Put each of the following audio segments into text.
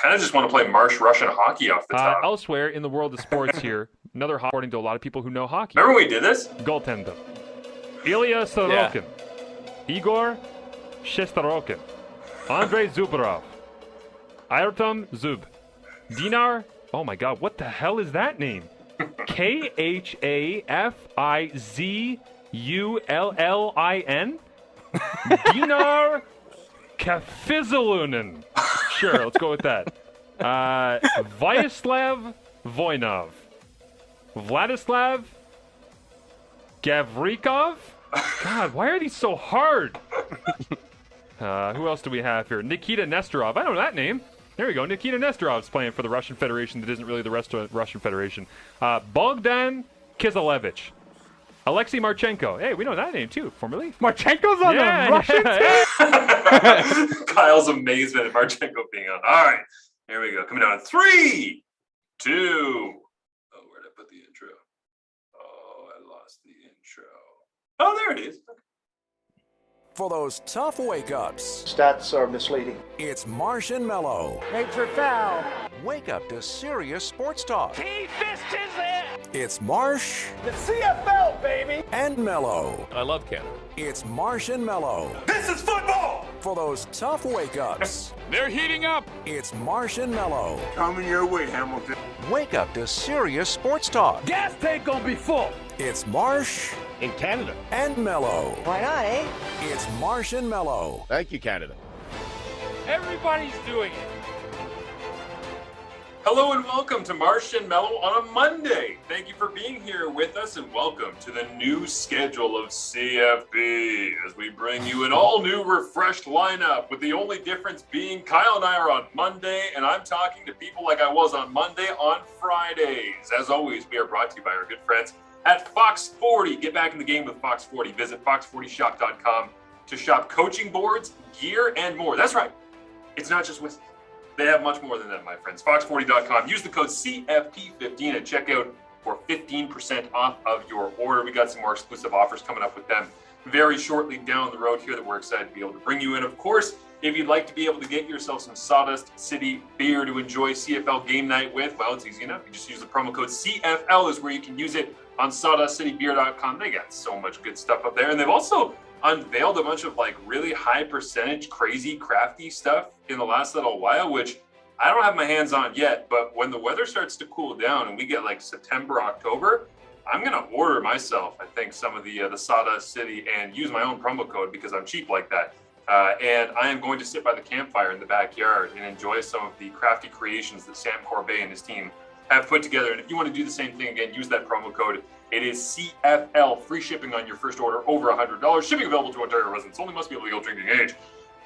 kind of just want to play Marsh Russian hockey off the top. Elsewhere in the world of sports here, another according to a lot of people who know hockey. Remember when we did this? Goaltender. Ilya Sorokin. Igor Shesterokhin. Andrei Zubirov. Ayrton Zub. Dinar. Oh my God, what the hell is that name? Khafizulin? Dinar Kafizalunin. Sure, let's go with that. Vyacheslav Voinov. Vladislav Gavrikov? God, why are these so hard? Who else do we have here? Nikita Nesterov. I know that name. There we go. Nikita Nesterov's playing for the Russian Federation that isn't really the rest of the Russian Federation. Bogdan Kizilevich. Alexei Marchenko. Hey, we know that name too, formerly. Marchenko's on the Russian team? Kyle's amazement at Marchenko being on. All right, here we go. Coming down to 3, 2. Oh, where did I put the intro? Oh, I lost the intro. Oh, there it is. For those tough wake-ups. Stats are misleading. It's Marsh and Melo. Major foul. Wake up to serious sports talk. He fist is it. It's Marsh. The CFL, baby. And Melo. I love Canada. It's Marsh and Melo. This is football. For those tough wake-ups. They're heating up. It's Marsh and Melo. Coming your way, Hamilton. Wake up to serious sports talk. Gas tank gonna be full. It's Marsh. In Canada. And Melo. Why not, eh? It's Marsh and Melo. Thank you, Canada. Everybody's doing it. Hello and welcome to Marsh and Melo on a Monday. Thank you for being here with us and welcome to the new schedule of CFB as we bring you an all-new refreshed lineup with the only difference being Kyle and I are on Monday and I'm talking to people like I was on Monday on Fridays. As always, we are brought to you by our good friends at Fox 40. Get back in the game with Fox 40. Visit fox40shop.com to shop coaching boards, gear, and more. That's right. It's not just whistles. They have much more than that, my friends. Fox40.com. Use the code CFP15 at checkout for 15% off of your order. We got some more exclusive offers coming up with them very shortly down the road here that we're excited to be able to bring you in. Of course, if you'd like to be able to get yourself some Sawdust City beer to enjoy CFL game night with, well, it's easy enough. You just use the promo code CFL is where you can use it on sawdustcitybeer.com. They got so much good stuff up there. And they've also unveiled a bunch of like really high percentage, crazy, crafty stuff in the last little while, which I don't have my hands on yet. But when the weather starts to cool down and we get like September, October, I'm going to order myself, I think, some of the Sawdust City and use my own promo code because I'm cheap like that. And I am going to sit by the campfire in the backyard and enjoy some of the crafty creations that Sam Corbet and his team have put together. And if you want to do the same thing again, use that promo code. It is CFL, free shipping on your first order over $100. Shipping available to Ontario residents. Only must be of legal drinking age.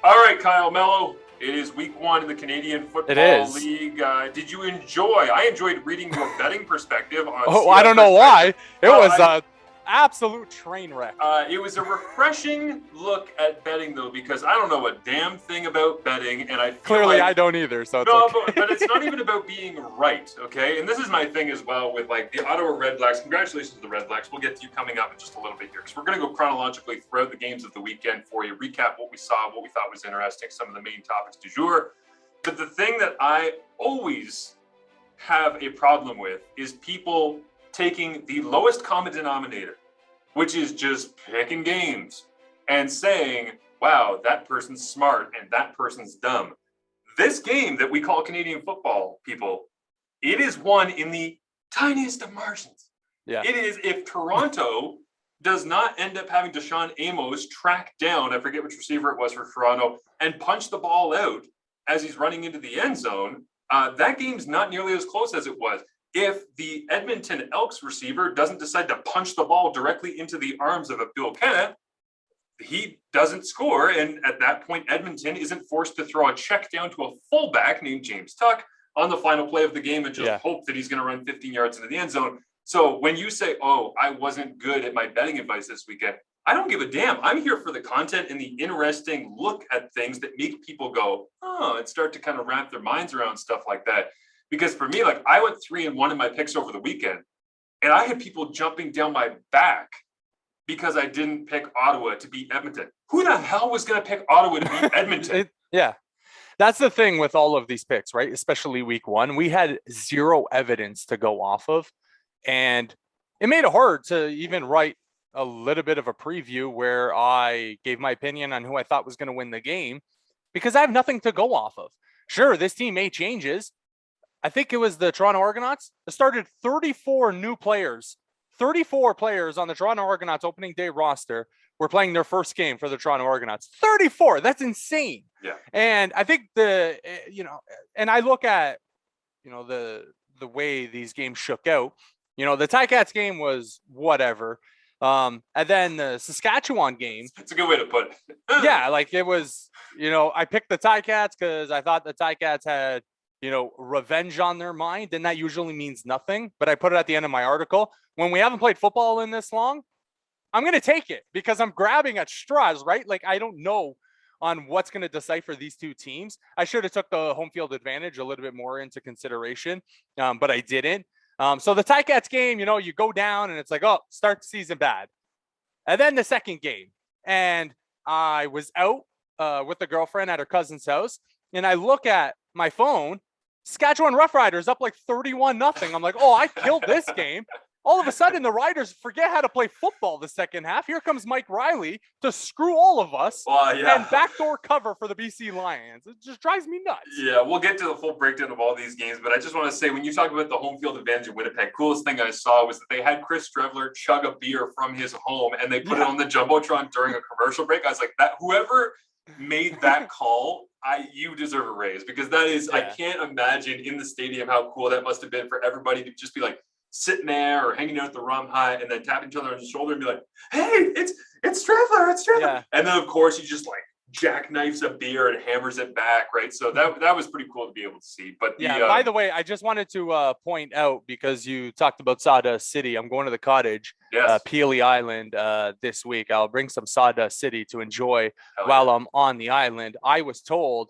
All right, Kyle Melo. It is week 1 in the Canadian Football League. Did you enjoy? I enjoyed reading your betting perspective on. Oh, I don't know why. It was absolute train wreck. It was a refreshing look at betting, though, because I don't know a damn thing about betting, and I feel clearly like, I don't either. So it's no, okay. but it's not even about being right, okay? And this is my thing as well with like the Ottawa Red Blacks. Congratulations to the Red Blacks. We'll get to you coming up in just a little bit here because we're going to go chronologically throughout the games of the weekend for you, recap what we saw, what we thought was interesting, some of the main topics du jour. But the thing that I always have a problem with is people taking the lowest common denominator, which is just picking games and saying, wow, that person's smart and that person's dumb. This game that we call Canadian football, people, it is won in the tiniest of margins. Yeah. It is if Toronto does not end up having Deshaun Amos track down, I forget which receiver it was for Toronto, and punch the ball out as he's running into the end zone, that game's not nearly as close as it was. If the Edmonton Elks receiver doesn't decide to punch the ball directly into the arms of Abdul Kenneth, he doesn't score. And at that point, Edmonton isn't forced to throw a check down to a fullback named James Tuck on the final play of the game and just hope that he's going to run 15 yards into the end zone. So when you say, oh, I wasn't good at my betting advice this weekend, I don't give a damn. I'm here for the content and the interesting look at things that make people go, oh, and start to kind of wrap their minds around stuff like that. Because for me, like I went 3-1 in my picks over the weekend, and I had people jumping down my back because I didn't pick Ottawa to beat Edmonton. Who the hell was going to pick Ottawa to beat Edmonton? Yeah. That's the thing with all of these picks, right? Especially week one, we had zero evidence to go off of. And it made it hard to even write a little bit of a preview where I gave my opinion on who I thought was going to win the game because I have nothing to go off of. Sure, this team made changes. I think it was the Toronto Argonauts that started 34 new players. 34 players on the Toronto Argonauts opening day roster were playing their first game for the Toronto Argonauts. 34. That's insane. Yeah. And I think and I look at, the way these games shook out. The Ticats game was whatever. And then the Saskatchewan game. It's a good way to put it. Yeah, like it was, I picked the Ticats because I thought the Ticats had, revenge on their mind. And that usually means nothing. But I put it at the end of my article. When we haven't played football in this long, I'm going to take it because I'm grabbing at straws, right? Like, I don't know on what's going to decipher these two teams. I should have took the home field advantage a little bit more into consideration, but I didn't. So the Ticats game, you go down and it's like, oh, start the season bad. And then the second game, and I was out with a girlfriend at her cousin's house, and I look at my phone, Saskatchewan Roughriders up like 31-0. I'm like, oh, I killed this game. All of a sudden, the Riders forget how to play football the second half. Here comes Mike Riley to screw all of us and backdoor cover for the BC Lions. It just drives me nuts. Yeah, we'll get to the full breakdown of all these games, but I just want to say, when you talk about the home field advantage in Winnipeg, coolest thing I saw was that they had Chris Strevler chug a beer from his home, and they put it on the Jumbotron during a commercial break. I was like, that whoever made that call, you deserve a raise, because that is, I can't imagine in the stadium how cool that must have been for everybody to just be like, sitting there or hanging out at the rum hut and then tapping each other on the shoulder and be like, hey, it's Strevler. Yeah. And then, of course, he just like jackknifes a beer and hammers it back, right? So that was pretty cool to be able to see. But by the way, I just wanted to point out, because you talked about Sawdust City, I'm going to the cottage, Peely Island, this week. I'll bring some Sawdust City to enjoy while I'm on the island. I was told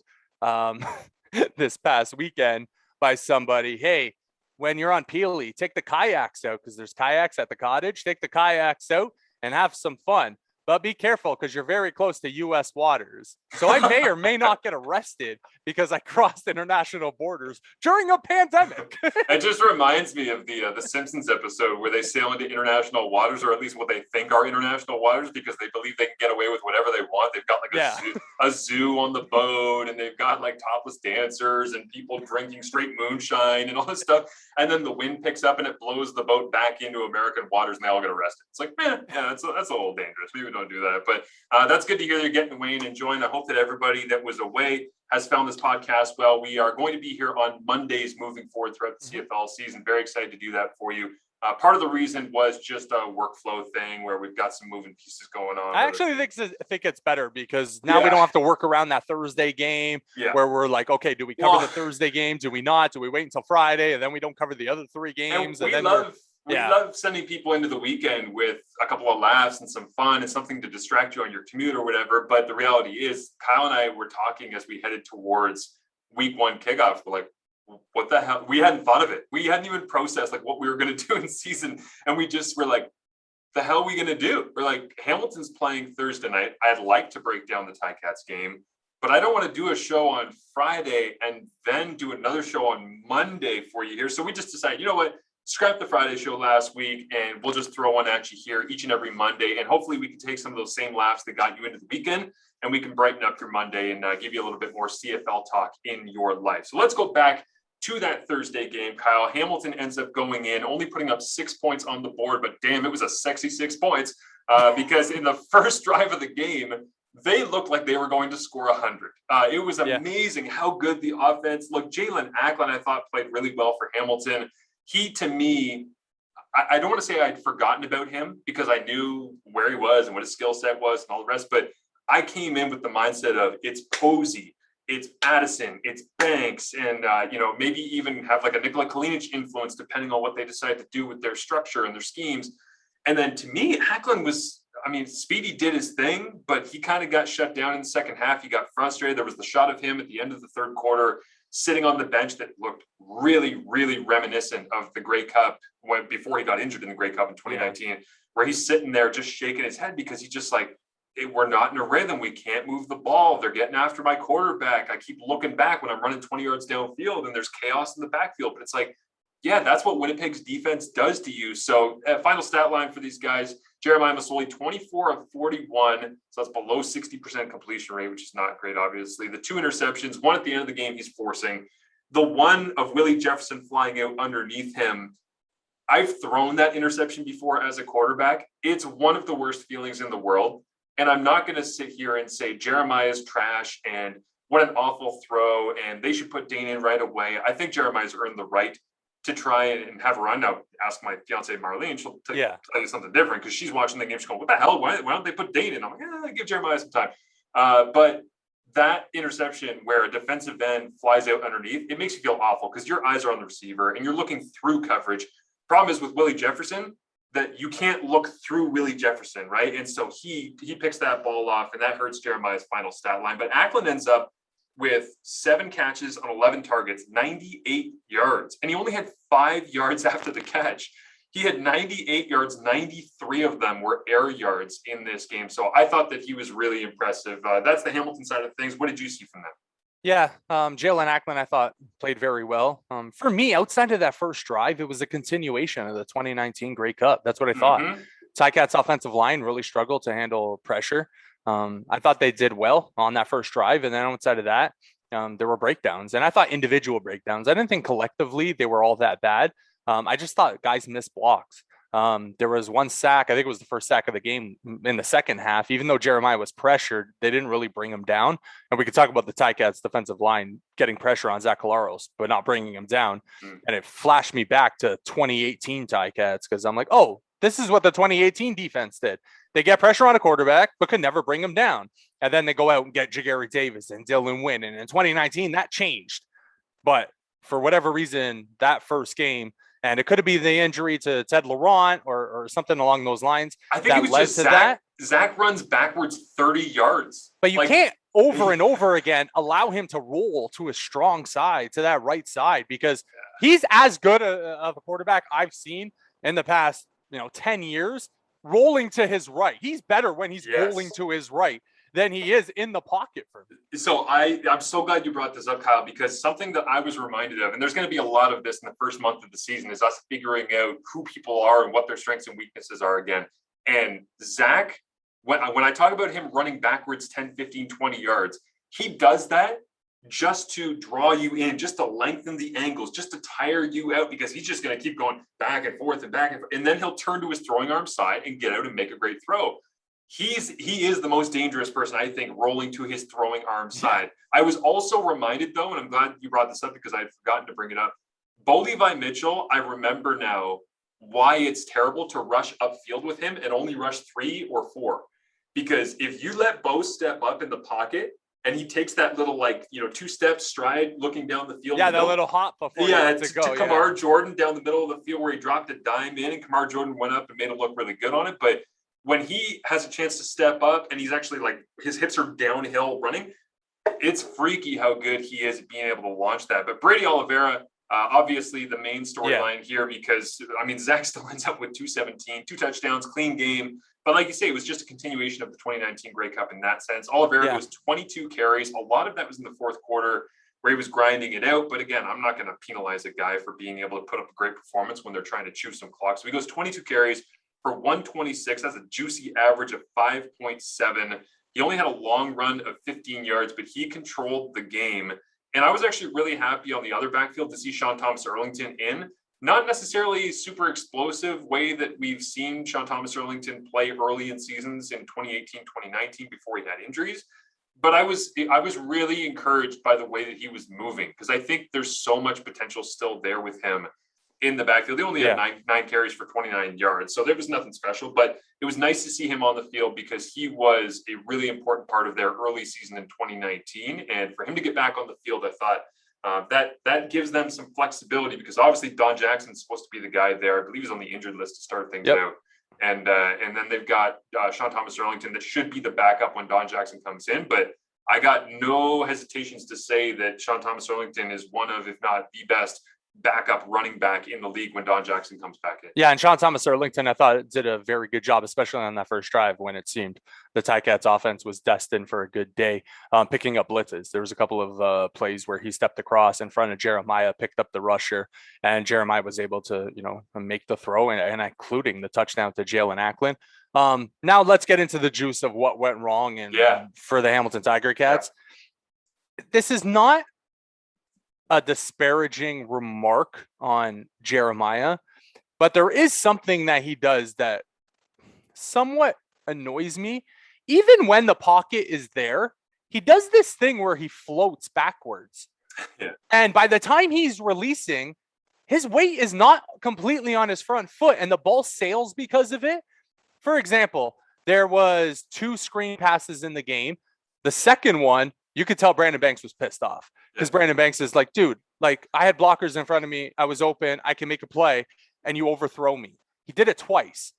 this past weekend by somebody, hey, when you're on Peely, take the kayaks out, because there's kayaks at the cottage. Take the kayaks out and have some fun. But be careful, because you're very close to U.S. waters. So I may or may not get arrested because I crossed international borders during a pandemic. It just reminds me of the Simpsons episode where they sail into international waters, or at least what they think are international waters, because they believe they can get away with whatever they want. They've got like a zoo on the boat, and they've got like topless dancers and people drinking straight moonshine and all this stuff. And then the wind picks up and it blows the boat back into American waters, and they all get arrested. It's like, man, that's a little dangerous. Maybe don't do that. But that's good to hear you're getting away and enjoying. I hope that everybody that was away has found this podcast well. We are going to be here on Mondays moving forward throughout the CFL season. Very excited to do that for you. Part of the reason was just a workflow thing where we've got some moving pieces going on. I actually think it's better, because now we don't have to work around that Thursday game where we're like, okay, do we cover the Thursday game? Do we not? Do we wait until Friday and then we don't cover the other three games? We love sending people into the weekend with a couple of laughs and some fun and something to distract you on your commute or whatever. But the reality is, Kyle and I were talking as we headed towards week one kickoff. We're like, what the hell? We hadn't thought of it. We hadn't even processed like what we were going to do in season. And we just were like, the hell are we going to do? We're like, Hamilton's playing Thursday night. I'd like to break down the Ticats game, but I don't want to do a show on Friday and then do another show on Monday for you here. So we just decided, you know what? Scrap the Friday show last week, and we'll just throw one at you here each and every Monday. And hopefully we can take some of those same laughs that got you into the weekend, and we can brighten up your Monday and give you a little bit more CFL talk in your life. So let's go back to that Thursday game, Kyle. Hamilton ends up going in, only putting up 6 points on the board, but damn, it was a sexy 6 points because in the first drive of the game, they looked like they were going to score 100. It was amazing how good the offense looked. Jalen Acklin, I thought, played really well for Hamilton. He, to me, I don't want to say I'd forgotten about him because I knew where he was and what his skill set was and all the rest, but I came in with the mindset of it's Posey, it's Addison, it's Banks, and, maybe even have like a Nikola Kalinic influence depending on what they decide to do with their structure and their schemes. And then to me, Acklin was, Speedy did his thing, but he kind of got shut down in the second half. He got frustrated. There was the shot of him at the end of the third quarter sitting on the bench that looked really, really reminiscent of the Grey Cup before he got injured in the Grey Cup in 2019, where he's sitting there just shaking his head because he just like, we're not in a rhythm. We can't move the ball. They're getting after my quarterback. I keep looking back when I'm running 20 yards downfield and there's chaos in the backfield. But it's like, yeah, that's what Winnipeg's defense does to you. So final stat line for these guys, Jeremiah Masoli, 24 of 41. So that's below 60% completion rate, which is not great, obviously. The 2 interceptions, one at the end of the game he's forcing. The one of Willie Jefferson flying out underneath him. I've thrown that interception before as a quarterback. It's one of the worst feelings in the world. And I'm not going to sit here and say Jeremiah's trash and what an awful throw and they should put Dane in right away. I think Jeremiah's earned the right to try and have a run. Now, ask my fiance Marlene, she'll tell you something different because she's watching the game. She's going, what the hell? Why don't they put Dane in? I'm like, give Jeremiah some time. But that interception where a defensive end flies out underneath, it makes you feel awful because your eyes are on the receiver and you're looking through coverage. Problem is with Willie Jefferson that you can't look through Willie Jefferson, right? And so he picks that ball off and that hurts Jeremiah's final stat line. But Ackland ends up with 7 catches on 11 targets, 98 yards. And he only had 5 yards after the catch. He had 98 yards, 93 of them were air yards in this game. So I thought that he was really impressive. That's the Hamilton side of things. What did you see from them? Yeah, Jalen Ackland, I thought, played very well. For me, outside of that first drive, it was a continuation of the 2019 Grey Cup. That's what I thought. Ticats' offensive line really struggled to handle pressure. I thought they did well on that first drive. And then outside of that, there were breakdowns. And I thought individual breakdowns. I didn't think collectively they were all that bad. I just thought guys missed blocks. There was one sack. I think it was the first sack of the game in the second half. Even though Jeremiah was pressured, they didn't really bring him down. And we could talk about the Ticats defensive line getting pressure on Zach Collaros, but not bringing him down. And it flashed me back to 2018 Ticats because I'm like, oh, this is what the 2018 defense did. They get pressure on a quarterback, but could never bring him down. And then they go out and get Jagari Davis and Dylan Wynn. And in 2019, that changed. But for whatever reason, that first game, and it could have been the injury to Ted Laurent or something along those lines. I think it was just Zach. Zach runs backwards 30 yards. But you can't over and over again allow him to roll to his strong side, to that right side, because he's as good of a quarterback I've seen in the past 10 years rolling to his right. He's better when he's rolling to his right than he is in the pocket for me. So I'm so glad you brought this up, Kyle, because something that I was reminded of, and there's going to be a lot of this in the first month of the season, is us figuring out who people are and what their strengths and weaknesses are again. And Zach, when I talk about him running backwards 10, 15, 20 yards, he does that just to draw you in, just to lengthen the angles, just to tire you out, because he's just going to keep going back and forth and back and forth. And then he'll turn to his throwing arm side and get out and make a great throw. He is the most dangerous person, I think, rolling to his throwing arm side. I was also reminded, though, and I'm glad you brought this up because I'd forgotten to bring it up. Bo Levi Mitchell, I remember now why it's terrible to rush upfield with him and only rush 3 or 4. Because if you let Bo step up in the pocket and he takes that little 2-step stride looking down the field. Yeah, that little hop before to Kamar Jordan down the middle of the field where he dropped a dime in and Kamar Jordan went up and made it look really good on it. But when he has a chance to step up and he's actually his hips are downhill running, it's freaky how good he is at being able to launch that. But Brady Oliveira, obviously the main storyline here, because Zach still ends up with 217, 2 touchdowns, clean game. But like you say, it was just a continuation of the 2019 Grey Cup in that sense. Oliveira was 22 carries. A lot of that was in the fourth quarter where he was grinding it out. But again, I'm not going to penalize a guy for being able to put up a great performance when they're trying to chew some clock. So he goes 22 carries for 126. That's a juicy average of 5.7. He only had a long run of 15 yards, but he controlled the game. And I was actually really happy on the other backfield to see Sean Thomas-Erlington in. Not necessarily super explosive way that we've seen Sean Thomas-Erlington play early in seasons in 2018, 2019 before he had injuries. But I was really encouraged by the way that he was moving, because I think there's so much potential still there with him in the backfield. They only had nine carries for 29 yards. So there was nothing special, but it was nice to see him on the field because he was a really important part of their early season in 2019. And for him to get back on the field, I thought that gives them some flexibility, because obviously Don Jackson's supposed to be the guy there. I believe he's on the injured list to start things out. And then they've got Sean Thomas-Erlington that should be the backup when Don Jackson comes in. But I got no hesitations to say that Sean Thomas-Erlington is one of, if not the best, backup running back in the league when Don Jackson comes back in. Yeah, and Sean Thomas Arlington, I thought, did a very good job, especially on that first drive when it seemed the Ticats offense was destined for a good day, picking up blitzes. There was a couple of plays where he stepped across in front of Jeremiah, picked up the rusher, and Jeremiah was able to, make the throw and including the touchdown to Jalen Acklin. Now let's get into the juice of what went wrong and for the Hamilton Tiger Cats. Yeah. This is not a disparaging remark on Jeremiah, but there is something that he does that somewhat annoys me. Even when the pocket is there, he does this thing where he floats backwards. Yeah. And by the time he's releasing, his weight is not completely on his front foot and the ball sails because of it. For example, there was 2 screen passes in the game. The second one, you could tell Brandon Banks was pissed off because Brandon Banks is like, dude, like I had blockers in front of me. I was open. I can make a play and you overthrow me. He did it twice.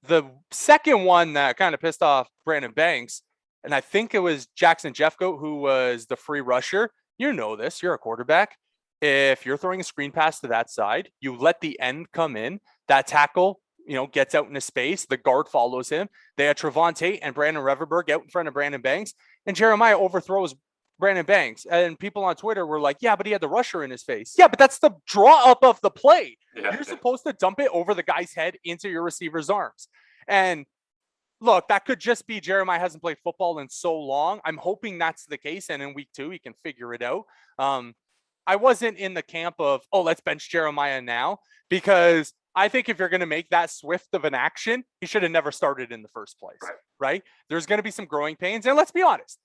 The second one that kind of pissed off Brandon Banks, and I think it was Jackson Jeffcoat who was the free rusher. You know this. You're a quarterback. If you're throwing a screen pass to that side, you let the end come in. That tackle, gets out into space. The guard follows him. They had Trevon Tate and Brandon Reverberg out in front of Brandon Banks. And Jeremiah overthrows Brandon Banks. And people on Twitter were like, yeah, but he had the rusher in his face. Yeah, but that's the draw up of the play. Yeah. You're supposed to dump it over the guy's head into your receiver's arms. And look, that could just be Jeremiah hasn't played football in so long. I'm hoping that's the case. And in week 2, he can figure it out. I wasn't in the camp of, let's bench Jeremiah now, because I think if you're going to make that swift of an action, he should have never started in the first place, right? There's going to be some growing pains. And let's be honest,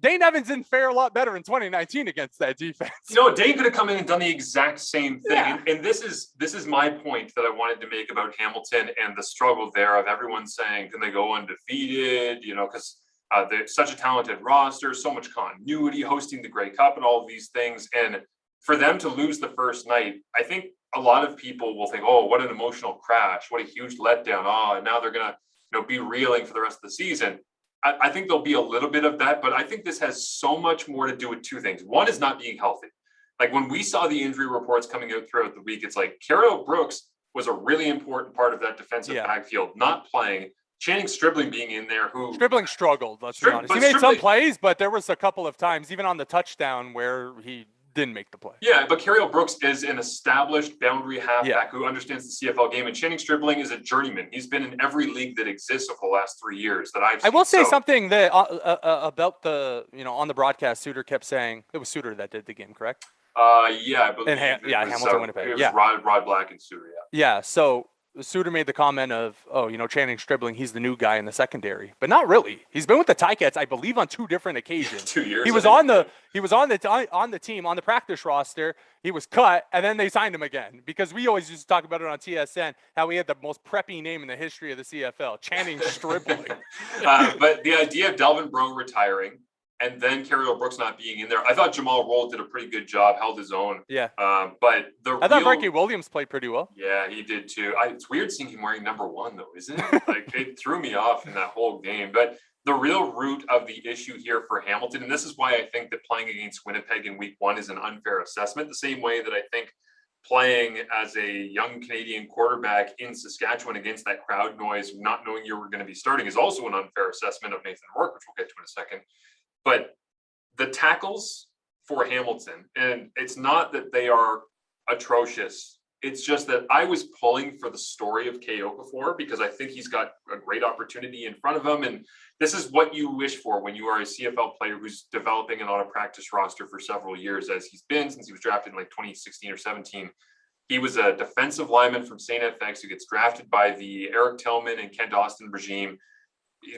Dane Evans didn't fare a lot better in 2019 against that defense. Dane could have come in and done the exact same thing. Yeah. And this is my point that I wanted to make about Hamilton and the struggle there of everyone saying, can they go undefeated? Because they're such a talented roster, so much continuity, hosting the Grey Cup and all of these things. And for them to lose the first night, I think a lot of people will think, oh, what an emotional crash. What a huge letdown. Oh, and now they're going to be reeling for the rest of the season. I think there'll be a little bit of that, but I think this has so much more to do with 2 things. One is not being healthy. Like when we saw the injury reports coming out throughout the week, it's like Carol Brooks was a really important part of that defensive backfield, not playing. Channing Stribling being in there, who Stribling struggled, let's be honest. He made some plays, but there was a couple of times, even on the touchdown, where he didn't make the play. Yeah, but Carriel Brooks is an established boundary halfback who understands the CFL game, and Channing Stribling is a journeyman. He's been in every league that exists over the last 3 years that I've seen. I will say something that about the, on the broadcast, Suter kept saying, it was Suter that did the game, correct? Yeah, I believe Hamilton, Winnipeg. It was Rod Black and Suter, Yeah, so Suter made the comment of, Channing Stribling, he's the new guy in the secondary, but not really. He's been with the Ticats, I believe, on 2 different occasions. 2 years. He was on the team, on the practice roster. He was cut, and then they signed him again, because we always used to talk about it on TSN, how he had the most preppy name in the history of the CFL, Channing Stribling. But the idea of Delvin Breaux retiring and then Carriel Brooks not being in there, I thought Jamal Roll did a pretty good job, held his own. Yeah. But I thought Frankie Williams played pretty well. Yeah, he did too. It's weird seeing him wearing number 1 though, isn't it? Like it threw me off in that whole game. But the real root of the issue here for Hamilton, and this is why I think that playing against Winnipeg in week 1 is an unfair assessment, the same way that I think playing as a young Canadian quarterback in Saskatchewan against that crowd noise, not knowing you were going to be starting, is also an unfair assessment of Nathan Rourke, which we'll get to in a second. But the tackles for Hamilton, and it's not that they are atrocious. It's just that I was pulling for the story of Kay Okafor because I think he's got a great opportunity in front of him. And this is what you wish for when you are a CFL player who's developing and on a practice roster for several years, as he's been since he was drafted in like 2016 or 17. He was a defensive lineman from St. FX who gets drafted by the Eric Tillman and Kent Austin regime.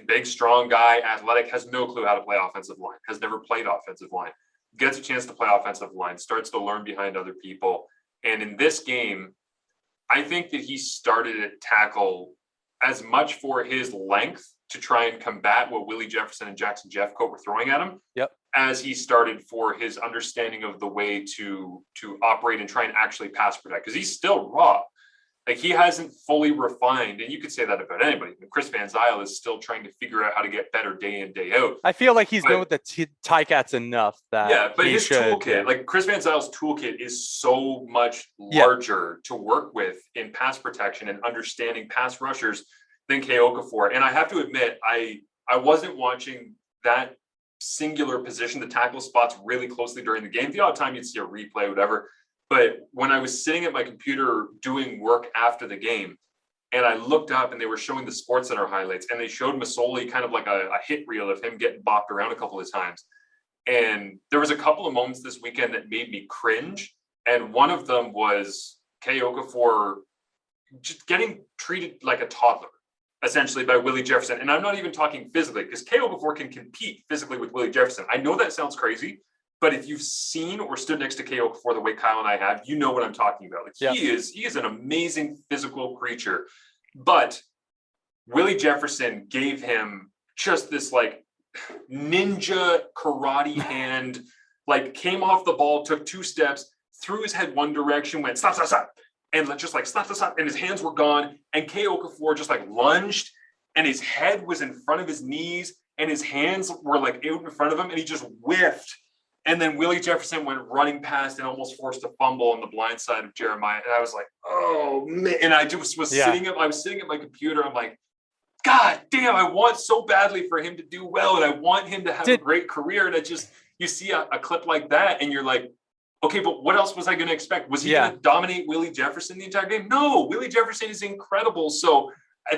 Big, strong guy, athletic, has no clue how to play offensive line, has never played offensive line, gets a chance to play offensive line, starts to learn behind other people. And in this game, I think that he started at tackle as much for his length to try and combat what Willie Jefferson and Jackson Jeffcoat were throwing at him, as he started for his understanding of the way to operate and try and actually pass protect, because he's still raw. Like, he hasn't fully refined, and you could say that about anybody. Chris Van Zyl is still trying to figure out how to get better day in, day out. I feel like he's been with the Ticats enough that but his should, toolkit, like Chris Van Zyl's toolkit, is so much larger to work with in pass protection and understanding pass rushers than Kei Okafor. And I have to admit, I wasn't watching that singular position, the tackle spots, really closely during the game. The odd time you'd see a replay, whatever. But when I was sitting at my computer doing work after the game, and I looked up and they were showing the SportsCenter highlights, and they showed Masoli kind of like a hit reel of him getting bopped around a couple of times. And there was a couple of moments this weekend that made me cringe. And one of them was Kei Okafor just getting treated like a toddler, essentially, by Willie Jefferson. And I'm not even talking physically, because Kei Okafor can compete physically with Willie Jefferson. I know that sounds crazy, but if you've seen or stood next to Kei Okafor the way Kyle and I have, you know what I'm talking about. Like, he is an amazing physical creature. But Willie Jefferson gave him just this like ninja karate hand, like came off the ball, took 2 steps, threw his head one direction, went stop, stop, stop, and just like stop, stop, stop, and his hands were gone. And Kei Okafor just like lunged, and his head was in front of his knees, and his hands were like out in front of him, and he just whiffed. And then Willie Jefferson went running past and almost forced a fumble on the blind side of Jeremiah. And I was like, oh man. And I just was sitting at my computer. I'm like, God damn, I want so badly for him to do well. And I want him to have a great career. And you see a clip like that and you're like, okay, but what else was I going to expect? Was he going to dominate Willie Jefferson the entire game? No, Willie Jefferson is incredible. So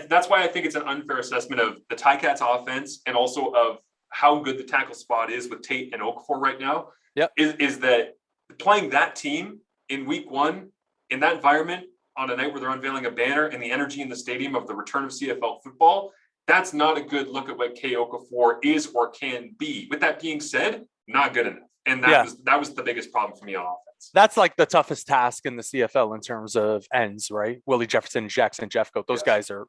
that's why I think it's an unfair assessment of the Ticats offense and also of how good the tackle spot is with Tate and Okafor right now. Is that playing that team in week 1 in that environment on a night where they're unveiling a banner and the energy in the stadium of the return of CFL football, that's not a good look at what Kei Okafor is or can be. With that being said, not good enough. And that was the biggest problem for me on offense. That's like the toughest task in the CFL in terms of ends, right? Willie Jefferson, Jackson Jeffcoat, those guys are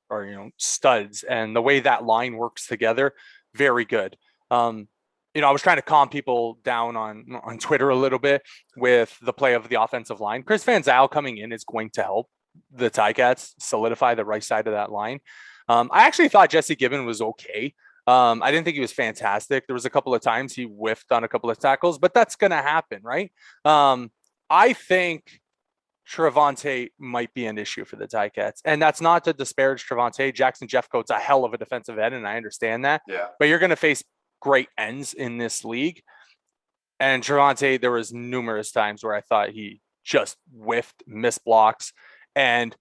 studs. And the way that line works together, very good. I was trying to calm people down on Twitter a little bit with the play of the offensive line. Chris Van Zyl coming in is going to help the Ticats solidify the right side of that line. I actually thought Jesse Gibbon was okay. I didn't think he was fantastic. There was a couple of times he whiffed on a couple of tackles, but that's going to happen, right? I think Trevante might be an issue for the Ticats. And that's not to disparage Trevante. Jackson Jeffcoat's a hell of a defensive end, and I understand that. Yeah. But you're going to face great ends in this league. And Trevante, there was numerous times where I thought he just whiffed, missed blocks, and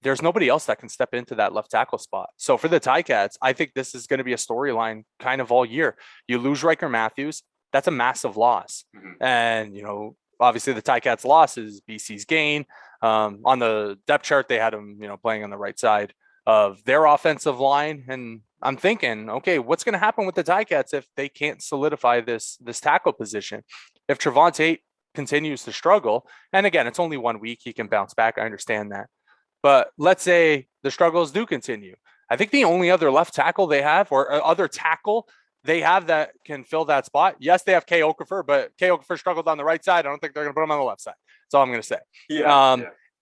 there's nobody else that can step into that left tackle spot. So for the Ticats, I think this is going to be a storyline kind of all year. You lose Riker Matthews, that's a massive loss. Mm-hmm. And, obviously the Ticats loss is BC's gain. On the depth chart, they had him, playing on the right side of their offensive line. And I'm thinking, okay, what's going to happen with the Ticats if they can't solidify this tackle position? If Trevante continues to struggle, and again, it's only 1 week, he can bounce back. I understand that. But let's say the struggles do continue. I think the only other left tackle they have, or other tackle they have that can fill that spot. Yes, they have Kei Okafor, but Kei Okafor struggled on the right side. I don't think they're going to put him on the left side. That's all I'm going to say.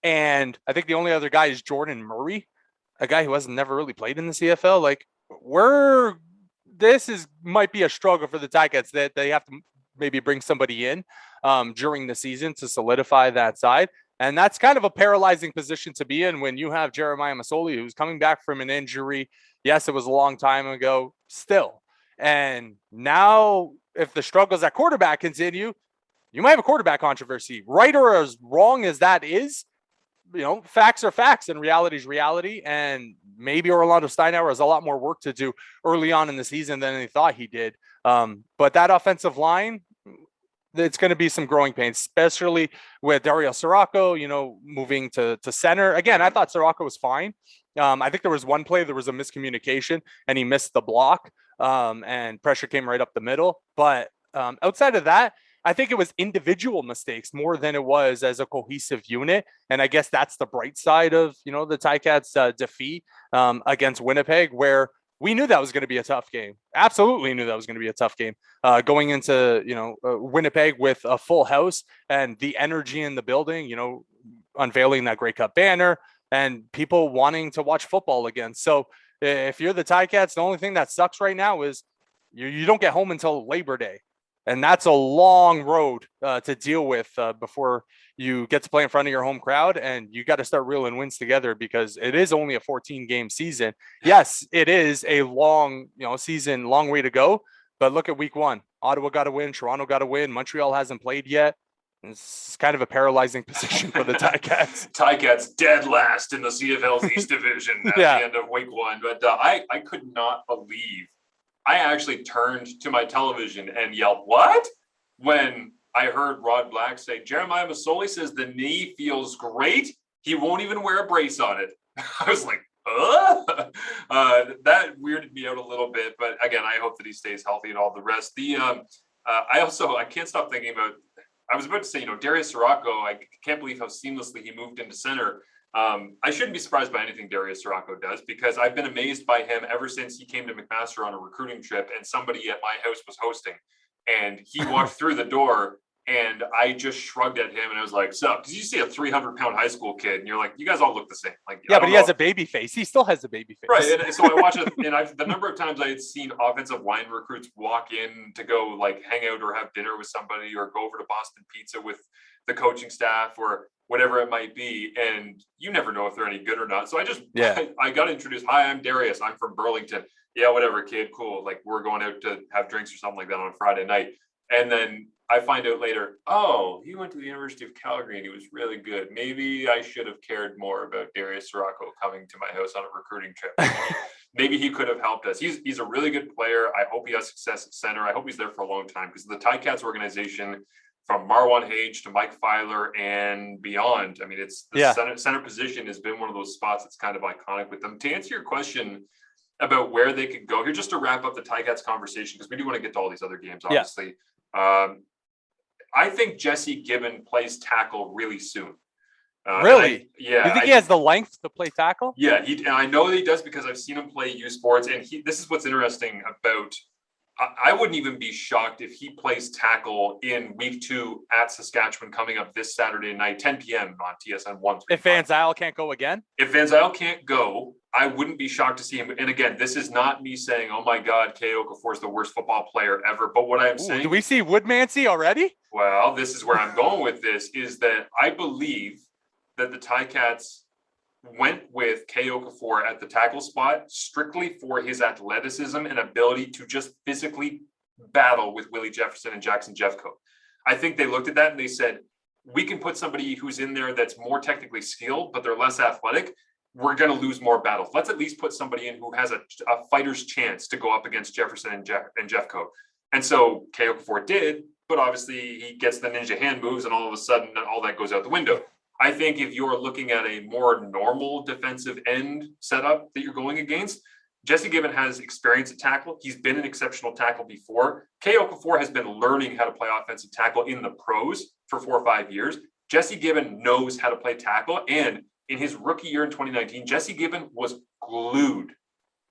And I think the only other guy is Jordan Murray, a guy who has never really played in the CFL. Like, might be a struggle for the Ticats that they have to maybe bring somebody in during the season to solidify that side. And that's kind of a paralyzing position to be in when you have Jeremiah Masoli, who's coming back from an injury. Yes, it was a long time ago still. And now if the struggles at quarterback continue, you might have a quarterback controversy. Right or as wrong as that is, facts are facts and reality is reality. And maybe Orlando Steinauer has a lot more work to do early on in the season than he thought he did. But that offensive line, it's going to be some growing pains, especially with Dario Sirocco, moving to center. Again, I thought Sirocco was fine. I think there was one play, there was a miscommunication and he missed the block and pressure came right up the middle. But outside of that, I think it was individual mistakes more than it was as a cohesive unit. And I guess that's the bright side of, the Ticats defeat against Winnipeg, where we knew that was going to be a tough game. Absolutely knew that was going to be a tough game. Going into, Winnipeg with a full house and the energy in the building, unveiling that Grey Cup banner, and people wanting to watch football again. So if you're the Ticats, the only thing that sucks right now is you don't get home until Labor Day. And that's a long road to deal with before you get to play in front of your home crowd. And you got to start reeling wins together because it is only a 14-game season. Yes, it is a long, season, long way to go. But look at week 1. Ottawa got to win. Toronto got to win. Montreal hasn't played yet. It's kind of a paralyzing position for the Ticats. Ticats dead last in the CFL's East Division at the end of week 1. But I could not believe I actually turned to my television and yelled, "What?" when I heard Rod Black say, Jeremiah Masoli says the knee feels great. He won't even wear a brace on it. I was like, that weirded me out a little bit. But again, I hope that he stays healthy and all the rest. I can't stop thinking about, I was about to say, Darius Sirocco, I can't believe how seamlessly he moved into center. I shouldn't be surprised by anything Darius Sirocco does because I've been amazed by him ever since he came to McMaster on a recruiting trip and somebody at my house was hosting and he walked through the door and I just shrugged at him and I was like, "Sup?" Because you see a 300-pound high school kid and you're like, you guys all look the same. Like, yeah, but he has a baby face. He still has a baby face. Right. And so I watch it and the number of times I had seen offensive line recruits walk in to go like hang out or have dinner with somebody or go over to Boston Pizza with the coaching staff or whatever it might be. And you never know if they're any good or not. So I got introduced. "Hi, I'm Darius. I'm from Burlington." "Yeah, whatever, kid. Cool. Like we're going out to have drinks or something like that on a Friday night." And then I find out later, "Oh, he went to the University of Calgary and he was really good. Maybe I should have cared more about Darius Sirocco coming to my house on a recruiting trip. Maybe he could have helped us." He's a really good player. I hope he has success at center. I hope he's there for a long time because the Ticats organization, from Marwan Hage to Mike Filer and beyond, I mean, it's the center position has been one of those spots that's kind of iconic with them. To answer your question about where they could go here, just to wrap up the Ticats conversation, because we do want to get to all these other games, obviously. I think Jesse Gibbon plays tackle really soon. Really? Yeah. You think he has the length to play tackle? Yeah, and I know that he does because I've seen him play U Sports, and this is what's interesting about. I wouldn't even be shocked if he plays tackle in week 2 at Saskatchewan coming up this Saturday night, 10 p.m. on TSN 135. If Van Zyl can't go again? If Van Zyl can't go, I wouldn't be shocked to see him. And again, this is not me saying, "Oh my God, Kay Okafor is the worst football player ever." But what I'm saying, do we see Woodmansey already? Well, this is where I'm going with this, is that I believe that the Ticats went with Kay Okafor at the tackle spot strictly for his athleticism and ability to just physically battle with Willie Jefferson and Jackson Jeffcoat. I think they looked at that and they said, we can put somebody who's in there that's more technically skilled, but they're less athletic. We're going to lose more battles. Let's at least put somebody in who has a fighter's chance to go up against Jefferson and Jeffcoat. And so Kay Okafor did, but obviously he gets the ninja hand moves and all of a sudden all that goes out the window. I think if you're looking at a more normal defensive end setup that you're going against, Jesse Gibbon has experience at tackle. He's been an exceptional tackle before. Kay Okafor has been learning how to play offensive tackle in the pros for 4 or 5 years. Jesse Gibbon knows how to play tackle. And in his rookie year in 2019, Jesse Gibbon was glued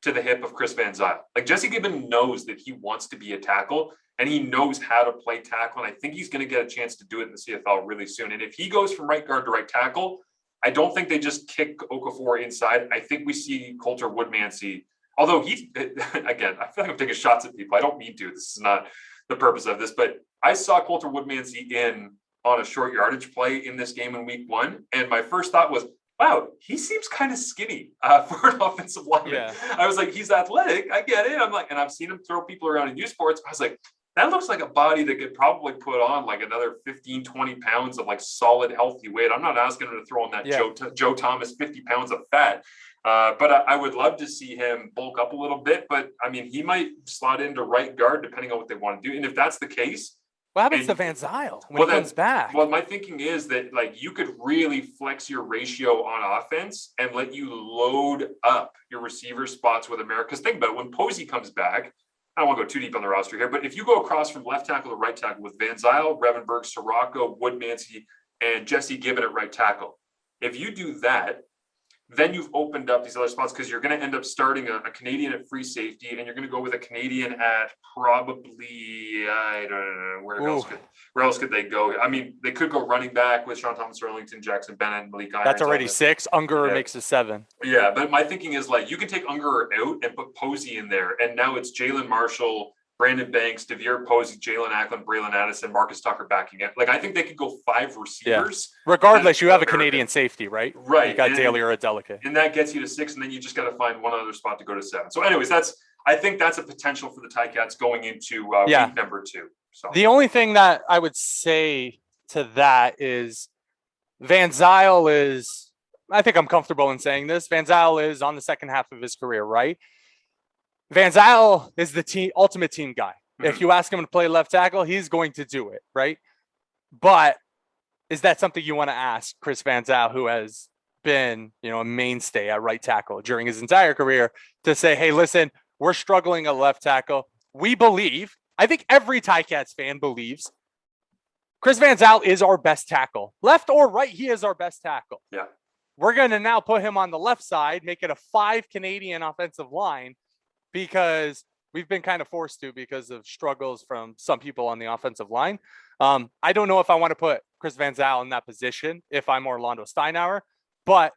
to the hip of Chris Van Zyl. Like Jesse Gibbon knows that he wants to be a tackle and he knows how to play tackle. And I think he's going to get a chance to do it in the CFL really soon. And if he goes from right guard to right tackle, I don't think they just kick Okafor inside. I think we see Coulter Woodmansey, although again, I feel like I'm taking shots at people. I don't mean to. This is not the purpose of this, but I saw Coulter Woodmansey in on a short yardage play in this game in week 1. And my first thought was, wow, he seems kind of skinny for an offensive lineman. Yeah. I was like, he's athletic. I get it. I'm like, and I've seen him throw people around in U Sports. I was like, that looks like a body that could probably put on like another 15, 20 pounds of like solid, healthy weight. I'm not asking him to throw on that Joe Thomas 50 pounds of fat. But I would love to see him bulk up a little bit. But I mean, he might slot into right guard depending on what they want to do. And if that's the case, what happens to Van Zyl when he comes back? Well, my thinking is that like you could really flex your ratio on offense and let you load up your receiver spots with America. Because think about it, when Posey comes back, I don't want to go too deep on the roster here, but if you go across from left tackle to right tackle with Van Zyl, Revenberg, Sirocco, Woodmansey, and Jesse Gibbon at right tackle, if you do that, then you've opened up these other spots because you're going to end up starting a Canadian at free safety, and you're going to go with a Canadian at probably, I don't know, where else could they go? I mean, they could go running back with Sean Thomas, Arlington, Jackson Bennett, Malik Irons. That's already 6. Unger makes it 7. Yeah, but my thinking is like you can take Unger out and put Posey in there, and now it's Jalen Marshall, Brandon Banks, Devere Posey, Jalen Ackland, Braylon Addison, Marcus Tucker backing it. Like, I think they could go 5 receivers. Yeah. Regardless, you have a Canadian safety, right? Right. You got Daly or Adeleke. And that gets you to 6, and then you just got to find one other spot to go to 7. So anyways, I think that's a potential for the Ticats going into week number 2. So the only thing that I would say to that is Van Zyl is, I think I'm comfortable in saying this, Van Zyl is on the second half of his career, right? Van Zyl is the ultimate team guy. Mm-hmm. If you ask him to play left tackle, he's going to do it, right? But is that something you want to ask Chris Van Zyl, who has been, a mainstay at right tackle during his entire career, to say, hey, listen, we're struggling at left tackle. We believe, I think every Ticats fan believes, Chris Van Zyl is our best tackle. Left or right, he is our best tackle. Yeah. We're going to now put him on the left side, make it a 5 Canadian offensive line, because we've been kind of forced to because of struggles from some people on the offensive line. I don't know if I want to put Chris Van Zyl in that position if I'm Orlando Steinauer, but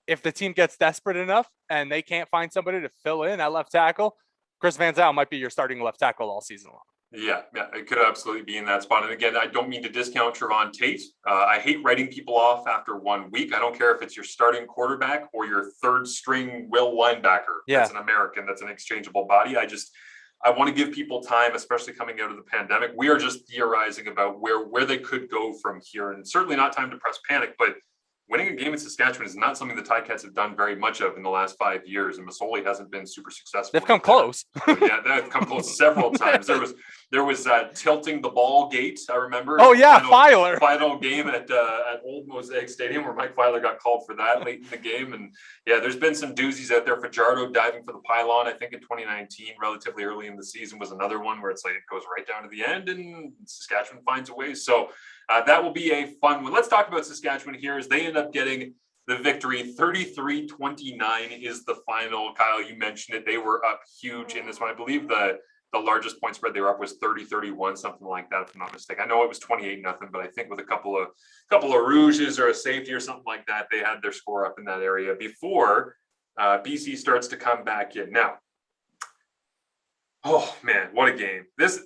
if the team gets desperate enough and they can't find somebody to fill in at left tackle, Chris Van Zyl might be your starting left tackle all season long. Yeah, it could absolutely be in that spot. And again, I don't mean to discount Trevon Tate. I hate writing people off after 1 week. I don't care if it's your starting quarterback or your third string will linebacker. Yeah. That's an American. That's an exchangeable body. I want to give people time, especially coming out of the pandemic. We are just theorizing about where they could go from here. And certainly not time to press panic, but winning a game in Saskatchewan is not something the Ticats have done very much of in the last 5 years, and Masoli hasn't been super successful. They've come close. Yeah, they've come close several times. There was tilting the ball gate. I remember. Oh yeah, Filer. Final game at Old Mosaic Stadium where Mike Filer got called for that late in the game, and yeah, there's been some doozies out there. Fajardo diving for the pylon, I think in 2019, relatively early in the season, was another one where it's like it goes right down to the end, and Saskatchewan finds a way. So. That will be a fun one. Let's talk about Saskatchewan here as they end up getting the victory. 33-29 is the final. Kyle, you mentioned it. They were up huge in this one. I believe the largest point spread they were up was 30-31, something like that, if I'm not mistaken. I know it was 28-0, but I think with a couple of rouges or a safety or something like that, they had their score up in that area before BC starts to come back in. Now, oh man, what a game. This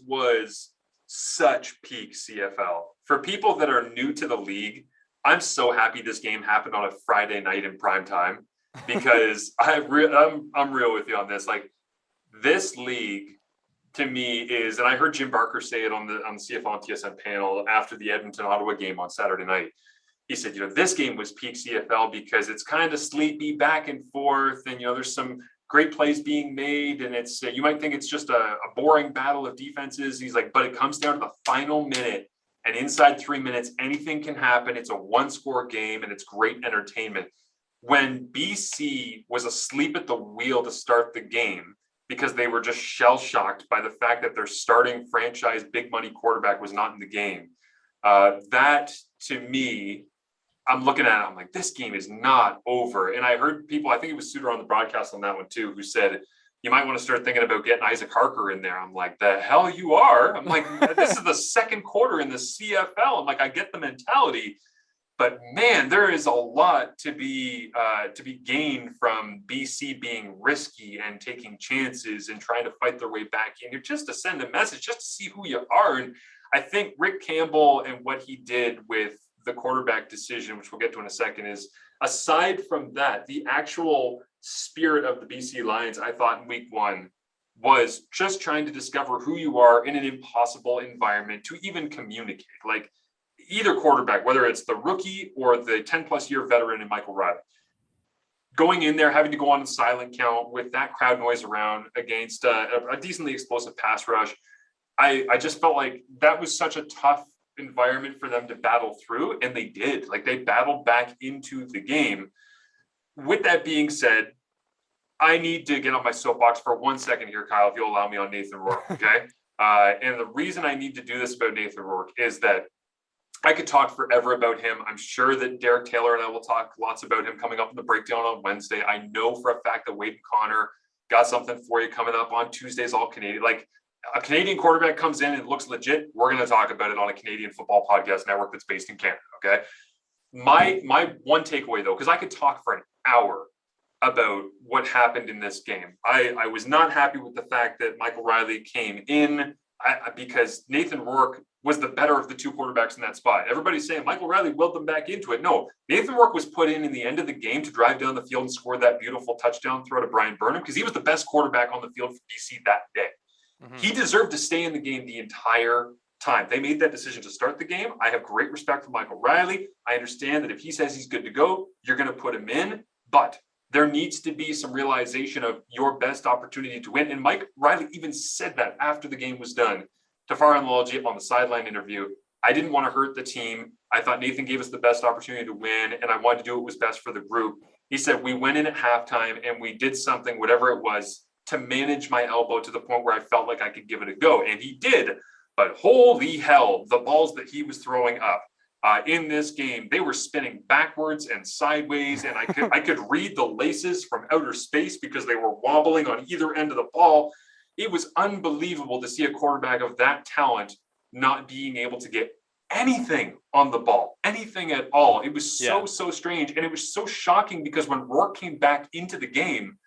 was such peak CFL. For people that are new to the league, I'm so happy this game happened on a Friday night in prime time, because I'm real with you on this. Like, this league to me is, and I heard Jim Barker say it on the CFL and TSN panel after the Edmonton Ottawa game on Saturday night. He said, this game was peak CFL because it's kind of sleepy back and forth, and there's some great plays being made, and it's you might think it's just a boring battle of defenses. He's like, but it comes down to the final minute, and inside 3 minutes, anything can happen. It's a 1-score game, and it's great entertainment. When BC was asleep at the wheel to start the game because they were just shell-shocked by the fact that their starting franchise big money quarterback was not in the game, that to me, I'm looking at it, I'm like, this game is not over. And I heard people, I think it was Suter on the broadcast on that one too, who said, you might want to start thinking about getting Isaac Harker in there. I'm like, the hell you are? I'm like, this is the second quarter in the CFL. I'm like, I get the mentality, but man, there is a lot to be gained from BC being risky and taking chances and trying to fight their way back in here, just to send a message, just to see who you are. And I think Rick Campbell and what he did with the quarterback decision, which we'll get to in a second, is, aside from that, the actual spirit of the BC Lions, I thought in week 1, was just trying to discover who you are in an impossible environment to even communicate. Like, either quarterback, whether it's the rookie or the 10-plus year veteran in Michael Riley, going in there, having to go on a silent count with that crowd noise around against a decently explosive pass rush. I just felt like that was such a tough environment for them to battle through, and they did. Like, they battled back into the game. With that being said, I need to get on my soapbox for 1 second here, Kyle, if you'll allow me, on Nathan Rourke, okay? And the reason I need to do this about Nathan Rourke is that I could talk forever about him. I'm sure that Derek Taylor and I will talk lots about him coming up in the breakdown on Wednesday. I know for a fact that Wade Connor got something for you coming up on Tuesday's All Canadian. Like, a Canadian quarterback comes in and looks legit, we're going to talk about it on a Canadian football podcast network that's based in Canada, okay? My one takeaway, though, because I could talk for an hour about what happened in this game. I was not happy with the fact that Michael Riley came in because Nathan Rourke was the better of the two quarterbacks in that spot. Everybody's saying Michael Riley willed them back into it. No, Nathan Rourke was put in the end of the game to drive down the field and score that beautiful touchdown throw to Brian Burnham because he was the best quarterback on the field for BC that day. Mm-hmm. He deserved to stay in the game the entire time. They made that decision to start the game. I have great respect for Michael Riley. I understand that if he says he's good to go, you're going to put him in, but there needs to be some realization of your best opportunity to win. And Mike Riley even said that after the game was done to Farhan Lalji on the sideline interview. I didn't want to hurt the team. I thought Nathan gave us the best opportunity to win, and I wanted to do what was best for the group. He said, we went in at halftime and we did something, whatever it was, to manage my elbow to the point where I felt like I could give it a go. And he did. But holy hell, the balls that he was throwing up in this game, they were spinning backwards and sideways. And I could read the laces from outer space because they were wobbling on either end of the ball. It was unbelievable to see a quarterback of that talent not being able to get anything on the ball, anything at all. It was so strange. And it was so shocking because when Rourke came back into the game,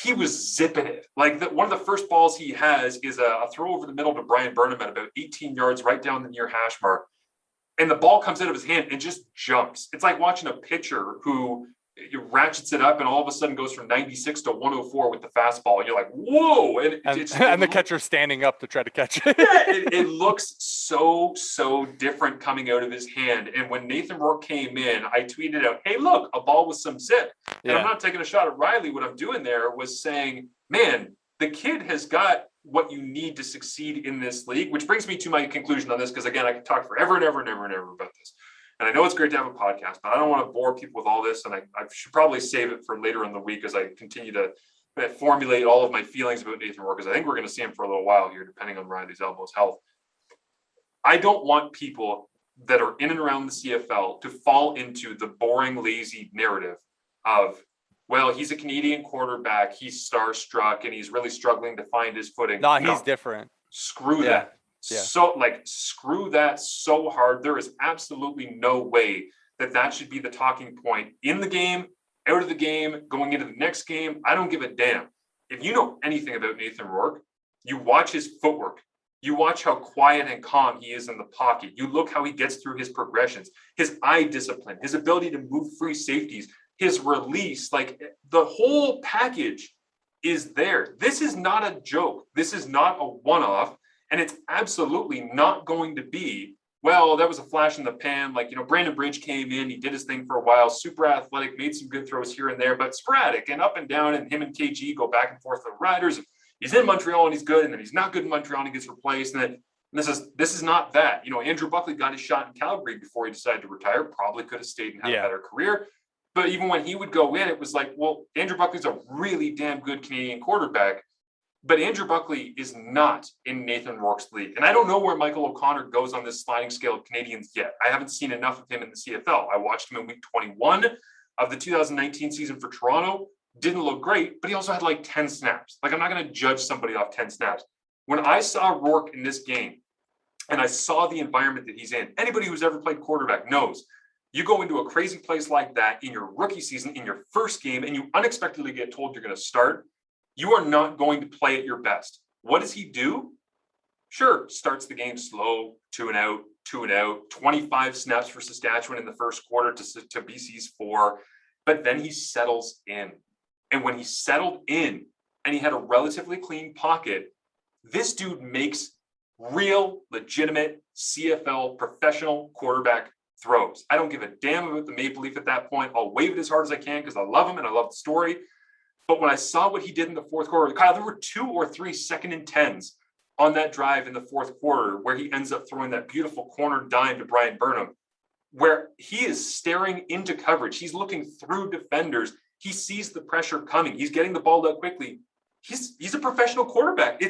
he was zipping it. Like one of the first balls he has is a throw over the middle to Brian Burnham at about 18 yards right down the near hash mark. And the ball comes out of his hand and just jumps. It's like watching a pitcher who ratchets it up and all of a sudden goes from 96 to 104 with the fastball. And you're like, whoa. And the catcher standing up to try to catch it. It looks so different coming out of his hand. And when Nathan Rourke came in, I tweeted out, hey, look, a ball with some zip. And I'm not taking a shot at Riley. What I'm doing there was saying, man, the kid has got what you need to succeed in this league, which brings me to my conclusion on this, because again, I could talk forever and ever about this. And I know it's great to have a podcast, but I don't want to bore people with all this. And I should probably save it for later in the week as I continue to formulate all of my feelings about Nathan Rourke, because I think we're going to see him for a little while here, depending on Riley's elbow's health. I don't want people that are in and around the CFL to fall into the boring, lazy narrative of, well, he's a Canadian quarterback, he's starstruck, and he's really struggling to find his footing. No, he's different. Screw that. Yeah. So screw that so hard. There is absolutely no way that should be the talking point in the game, out of the game, going into the next game. I don't give a damn. If you know anything about Nathan Rourke, you watch his footwork. You watch how quiet and calm he is in the pocket. You look how he gets through his progressions, his eye discipline, his ability to move free safeties, his release, like the whole package is there. This is not a joke. This is not a one-off. And it's absolutely not going to be, well, that was a flash in the pan. Like, Brandon Bridge came in, he did his thing for a while, super athletic, made some good throws here and there, but sporadic and up and down. And him and KG go back and forth with the Riders. He's in Montreal and he's good, and then he's not good in Montreal and he gets replaced. And then this is not that. Andrew Buckley got his shot in Calgary before he decided to retire. Probably could have stayed and had a better career. But even when he would go in, it was like, well, Andrew Buckley's a really damn good Canadian quarterback. But Andrew Buckley is not in Nathan Rourke's league. And I don't know where Michael O'Connor goes on this sliding scale of Canadians yet. I haven't seen enough of him in the CFL. I watched him in week 21 of the 2019 season for Toronto. Didn't look great, but he also had like 10 snaps. Like, I'm not going to judge somebody off 10 snaps. When I saw Rourke in this game and I saw the environment that he's in, anybody who's ever played quarterback knows you go into a crazy place like that in your rookie season, in your first game, and you unexpectedly get told you're going to start. You are not going to play at your best. What does he do? Sure, starts the game slow, 2 and out, 25 snaps for Saskatchewan in the first quarter to BC's 4, but then he settles in. And when he settled in and he had a relatively clean pocket, this dude makes real, legitimate CFL professional quarterback throws. I don't give a damn about the Maple Leaf at that point. I'll wave it as hard as I can because I love him and I love the story. But when I saw what he did in the fourth quarter, Kyle, there were 2 or 3 second and 10s on that drive in the fourth quarter where he ends up throwing that beautiful corner dime to Brian Burnham, where he is staring into coverage. He's looking through defenders. He sees the pressure coming. He's getting the ball out quickly. He's a professional quarterback.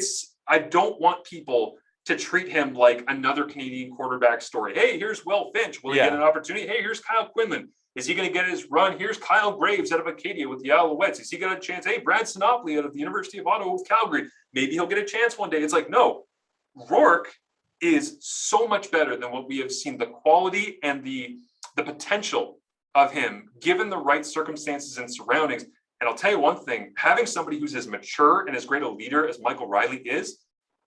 I don't want people to treat him like another Canadian quarterback story. Hey, here's Will Finch. Will he get an opportunity? Hey, here's Kyle Quinlan. Is he going to get his run? Here's Kyle Graves out of Acadia with the Alouettes. Is he got a chance? Hey, Brad Sinopoli out of the University of Ottawa with Calgary. Maybe he'll get a chance one day. It's like, no, Rourke is so much better than what we have seen. The quality and the potential of him, given the right circumstances and surroundings. And I'll tell you one thing, having somebody who's as mature and as great a leader as Michael Riley is,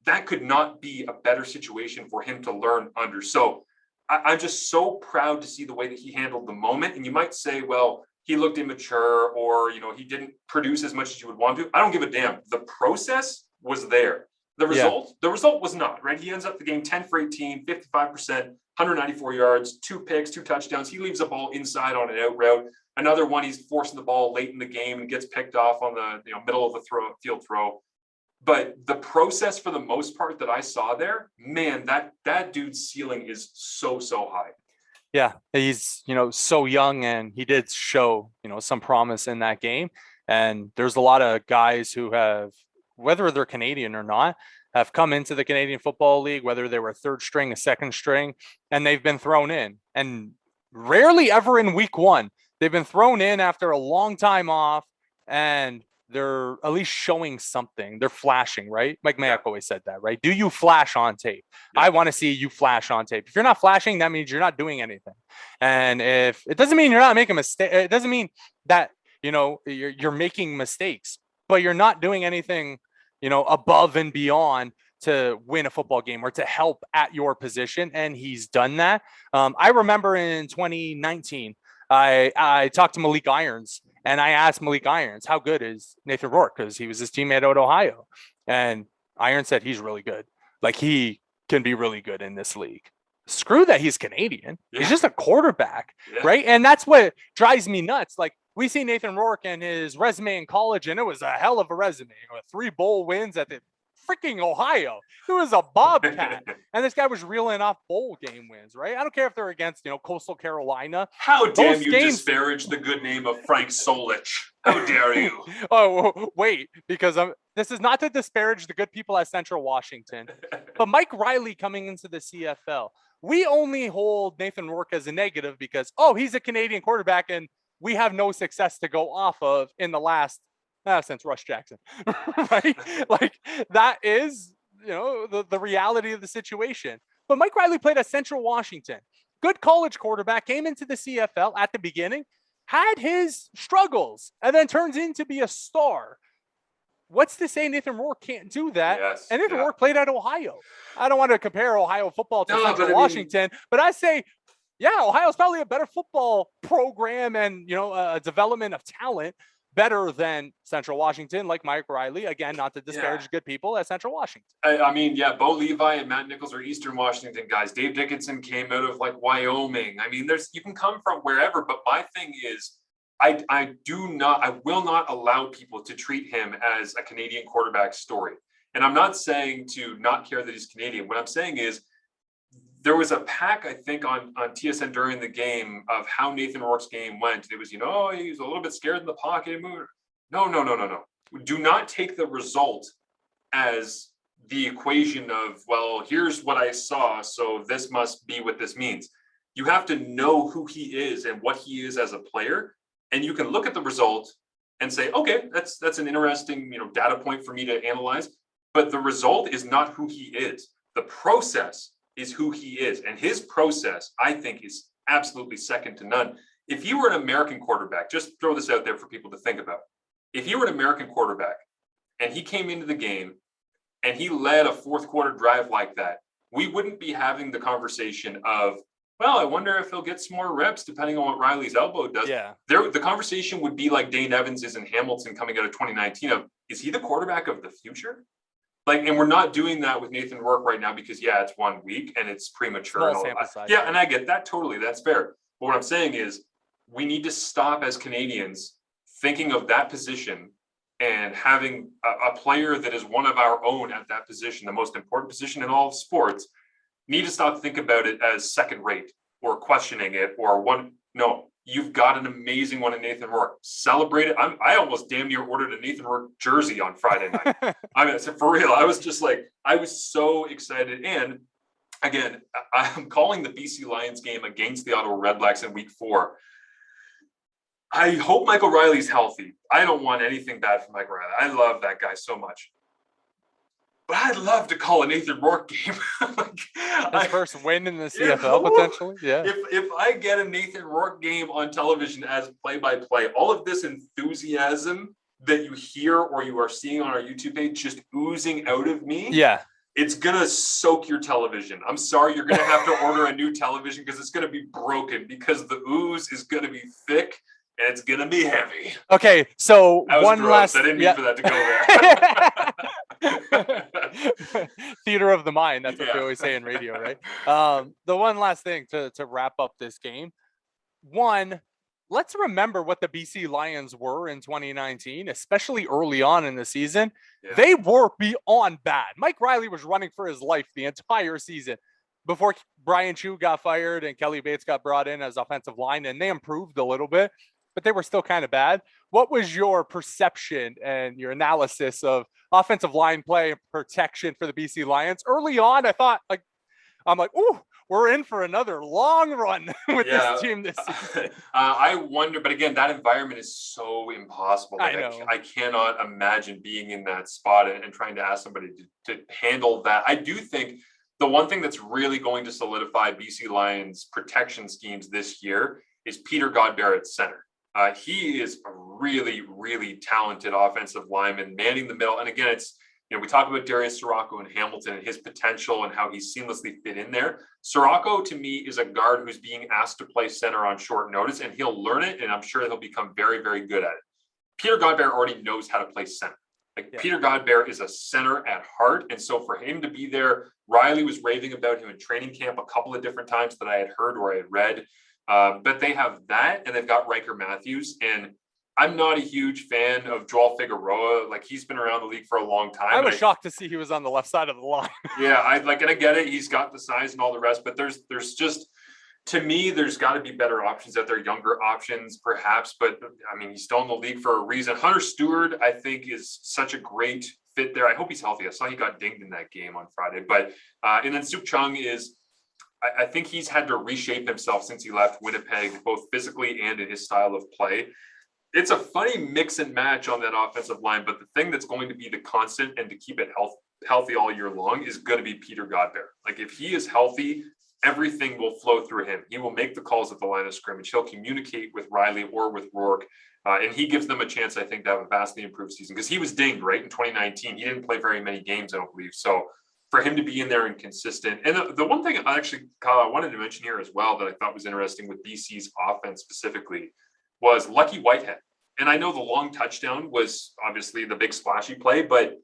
that could not be a better situation for him to learn under. So I'm just so proud to see the way that he handled the moment. And you might say, well, he looked immature, or, he didn't produce as much as you would want to. I don't give a damn. The process was there. The result was not, right? He ends up the game 10 for 18, 55%, 194 yards, 2 picks, 2 touchdowns. He leaves the ball inside on an out route. Another one, he's forcing the ball late in the game and gets picked off on the middle of the field throw. But the process, for the most part, that I saw there, man, that dude's ceiling is so high. Yeah, he's so young, and he did show some promise in that game. And there's a lot of guys who have, whether they're Canadian or not, have come into the Canadian Football League, whether they were third string, a second string, and they've been thrown in. And rarely ever in week one, they've been thrown in after a long time off, and they're at least showing something. They're flashing, right? Mike Mayock always said that, right? Do you flash on tape? Yeah. I want to see you flash on tape. If you're not flashing, that means you're not doing anything. And if it doesn't mean you're not making a mistake, it doesn't mean that, you're making mistakes, but you're not doing anything, above and beyond to win a football game or to help at your position. And he's done that. I remember in 2019, I talked to Malik Irons, and I asked Malik Irons, how good is Nathan Rourke? Because he was his teammate out of Ohio. And Irons said he's really good. Like, he can be really good in this league. Screw that he's Canadian. Yeah. He's just a quarterback, right? And that's what drives me nuts. Like, we see Nathan Rourke and his resume in college, and it was a hell of a resume. 3 bowl wins at the freaking Ohio. It was a bobcat. And this guy was reeling off bowl game wins, right? I don't care if they're against, Coastal Carolina. How dare you disparage the good name of Frank Solich? How dare you? Oh, wait, because this is not to disparage the good people at Central Washington, but Mike Riley coming into the CFL, we only hold Nathan Rourke as a negative because, he's a Canadian quarterback and we have no success to go off of in the last since Rush Jackson, right? Like, that is, the reality of the situation. But Mike Riley played at Central Washington, good college quarterback, came into the CFL at the beginning, had his struggles, and then turns into be a star. What's to say Nathan Rourke can't do that? Yes, and Nathan Rourke played at Ohio. I don't want to compare Ohio football to Central Washington, but I say, Ohio's probably a better football program and, a development of talent better than Central Washington, like Mike Riley. Again, not to disparage good people at Central Washington. Bo Levi and Matt Nichols are Eastern Washington guys. Dave Dickinson came out of Wyoming. I mean, you can come from wherever, but my thing is, I will not allow people to treat him as a Canadian quarterback story. And I'm not saying to not care that he's Canadian. What I'm saying is, there was a pack, I think, on TSN during the game of how Nathan Rourke's game went. It was, he was a little bit scared in the pocket. No. Do not take the result as the equation of, well, here's what I saw, so this must be what this means. You have to know who he is and what he is as a player. And you can look at the result and say, okay, that's an interesting, data point for me to analyze. But the result is not who he is. The process is who he is. And his process, I think, is absolutely second to none. If you were an American quarterback, just throw this out there for people to think about. If you were an American quarterback and he came into the game and he led a fourth quarter drive like that, we wouldn't be having the conversation of, well, I wonder if he'll get some more reps depending on what Riley's elbow does. Yeah. The conversation would be like Dane Evans is in Hamilton coming out of 2019 of, is he the quarterback of the future? And we're not doing that with Nathan Rourke right now because, it's 1 week and it's premature. And all that. Yeah, and I get that totally. That's fair. But what I'm saying is we need to stop as Canadians thinking of that position and having a player that is one of our own at that position, the most important position in all of sports, need to stop thinking about it as second rate or questioning it or one. No, you've got an amazing one in Nathan Rourke. Celebrate it. I almost damn near ordered a Nathan Rourke jersey on Friday night. I mean, for real. I was just like, I was so excited. And again, I'm calling the BC Lions game against the Ottawa Redblacks in week 4. I hope Michael Riley's healthy. I don't want anything bad for Michael Riley. I love that guy so much. But I'd love to call a Nathan Rourke game. His first win in the CFL, potentially. Yeah. If I get a Nathan Rourke game on television as play-by-play, all of this enthusiasm that you hear or you are seeing on our YouTube page just oozing out of me. Yeah. It's going to soak your television. I'm sorry, you're going to have to order a new television because it's going to be broken because the ooze is going to be thick and it's going to be heavy. Okay, so one gross. last... I didn't mean for that to go there. Theater of the mind. That's what they always say in radio, right? The one last thing to wrap up this game. One, let's remember what the BC Lions were in 2019, especially early on in the season. Yeah. They were beyond bad. Mike Riley was running for his life the entire season before Brian Chu got fired and Kelly Bates got brought in as offensive line, and they improved a little bit, but they were still kind of bad. What was your perception and your analysis of offensive line play and protection for the BC Lions? Early on, I thought, I'm like, ooh, we're in for another long run with this team this season. I wonder, but again, that environment is so impossible. I know. I cannot imagine being in that spot and trying to ask somebody to handle that. I do think the one thing that's really going to solidify BC Lions protection schemes this year is Peter Godber at center. He is a really, really talented offensive lineman manning the middle. And again, it's, we talk about Darius Sirocco and Hamilton and his potential and how he seamlessly fit in there. Sirocco, to me, is a guard who's being asked to play center on short notice, and he'll learn it, and I'm sure he'll become very, very good at it. Peter Godber already knows how to play center. Peter Godber is a center at heart, and so for him to be there, Riley was raving about him in training camp a couple of different times that I had heard or I had read. But they have that, and they've got Riker Matthews, and I'm not a huge fan of Joel Figueroa. He's been around the league for a long time. I was shocked to see he was on the left side of the line. Yeah, and I get it. He's got the size and all the rest, but there's just, to me, there's got to be better options out there, younger options perhaps. But I mean, he's still in the league for a reason. Hunter Stewart, I think, is such a great fit there. I hope he's healthy. I saw he got dinged in that game on Friday. But and then Suk Chung is, I think he's had to reshape himself since he left Winnipeg, both physically and in his style of play. It's a funny mix and match on that offensive line, but the thing that's going to be the constant and to keep it healthy all year long is going to be Peter Godber. If he is healthy, everything will flow through him. He will make the calls at the line of scrimmage. He'll communicate with Riley or with Rourke, and he gives them a chance, I think, to have a vastly improved season because he was dinged, right, in 2019. He didn't play very many games, I don't believe. So for him to be in there and consistent. And the one thing I actually, Kyle, I wanted to mention here as well that I thought was interesting with BC's offense specifically was Lucky Whitehead. And I know the long touchdown was obviously the big splashy play, but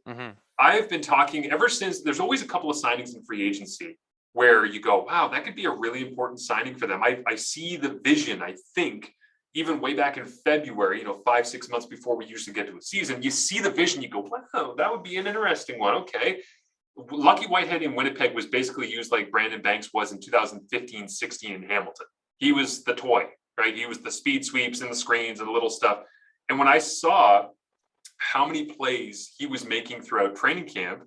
I've been talking ever since. There's always a couple of signings in free agency where you go, wow, that could be a really important signing for them. I see the vision, I think, even way back in February, 5-6 months before we usually get to a season, you see the vision, you go, wow, that would be an interesting one. Okay. Lucky Whitehead in Winnipeg was basically used like Brandon Banks was in 2015-16 in Hamilton. He was the toy, right? He was the speed sweeps and the screens and the little stuff. And when I saw how many plays he was making throughout training camp,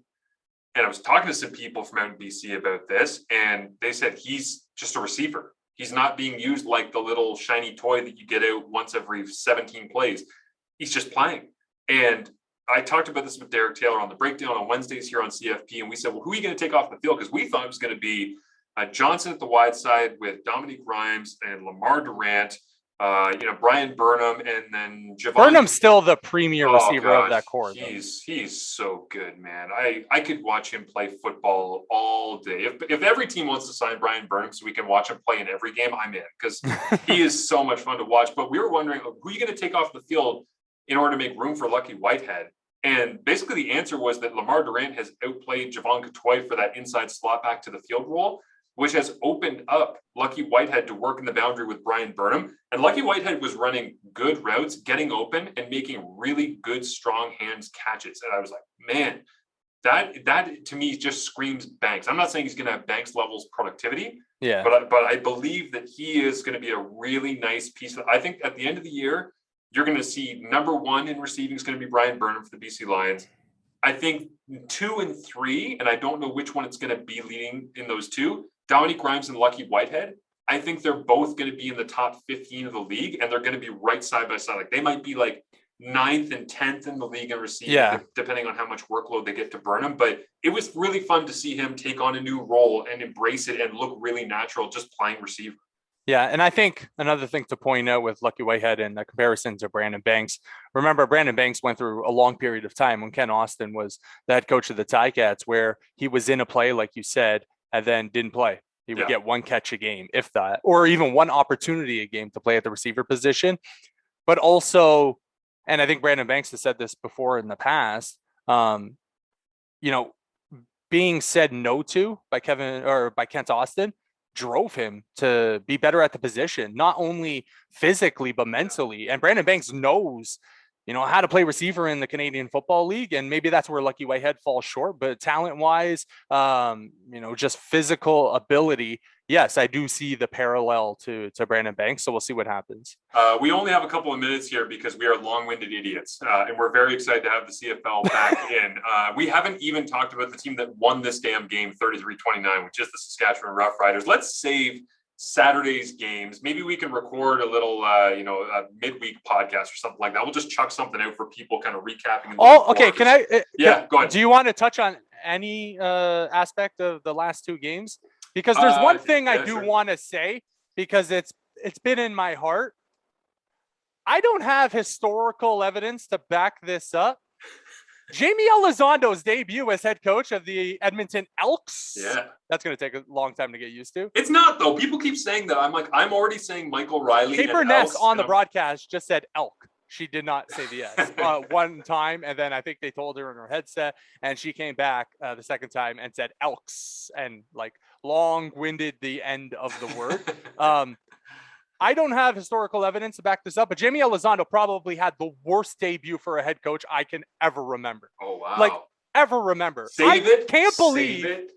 and I was talking to some people from out in BC about this, and they said he's just a receiver. He's not being used like the little shiny toy that you get out once every 17 plays. He's just playing. And I talked about this with Derek Taylor on the breakdown on Wednesdays here on CFP, and we said, well, who are you going to take off the field? Because we thought it was going to be Johnson at the wide side with Dominique Rhymes and Lamar Durant, Brian Burnham, and then Javon. Burnham's still the premier receiver of that core. He's so good, man. I could watch him play football all day. If every team wants to sign Brian Burnham so we can watch him play in every game, I'm in, because he is so much fun to watch. But we were wondering, who are you going to take off the field in order to make room for Lucky Whitehead? And basically the answer was that Lamar Durant has outplayed Javon Catoy for that inside slot back to the field role, which has opened up Lucky Whitehead to work in the boundary with Brian Burnham. And Lucky Whitehead was running good routes, getting open, and making really good, strong hands catches. And I was like, man, that to me just screams Banks. I'm not saying he's going to have Banks levels productivity, Yeah. but I believe that he is going to be a really nice piece. I think at the end of the year, you're going to see number 1 in receiving is going to be Brian Burnham for the BC Lions. I think 2 and 3, and I don't know which one it's going to be leading in those 2, Dominique Grimes and Lucky Whitehead. I think they're both going to be in the top 15 of the league, and they're going to be right side by side. Like they might be like 9th and 10th in the league in receiving, depending on how much workload they get to Burnham. But it was really fun to see him take on a new role and embrace it and look really natural just playing receiver. Yeah, and I think another thing to point out with Lucky Whitehead and the comparison to Brandon Banks, remember Brandon Banks went through a long period of time when Ken Austin was the head coach of the Ticats where he was in a play, like you said, and then didn't play. He would get 1 catch a game, if that, or even 1 opportunity a game to play at the receiver position. But also, and I think Brandon Banks has said this before in the past, being said no to by Kent Austin drove him to be better at the position, not only physically, but mentally. And Brandon Banks knows, how to play receiver in the Canadian Football League. And maybe that's where Lucky Whitehead falls short, but talent wise, just physical ability. Yes, I do see the parallel to Brandon Banks. So we'll see what happens. We only have a couple of minutes here because we are long-winded idiots. And we're very excited to have the CFL back in. We haven't even talked about the team that won this damn game 33-29, which is the Saskatchewan Roughriders. Let's save Saturday's games. Maybe we can record a little, a midweek podcast or something like that. We'll just chuck something out for people kind of recapping. Okay. Can I? Go ahead. Do you want to touch on any aspect of the last 2 games? Because there's one thing I do want to say, because it's been in my heart. I don't have historical evidence to back this up. Jamie Elizondo's debut as head coach of the Edmonton Elks. Yeah. That's going to take a long time to get used to. It's not, though. People keep saying that. I'm already saying Michael Riley. Paper Ness on the broadcast just said Elk. She did not say the S one time. And then I think they told her in her headset, and she came back the second time and said Elks and long-winded the end of the word. I don't have historical evidence to back this up, but Jamie Elizondo probably had the worst debut for a head coach I can ever remember. Oh, wow. Ever remember. Save Believe it.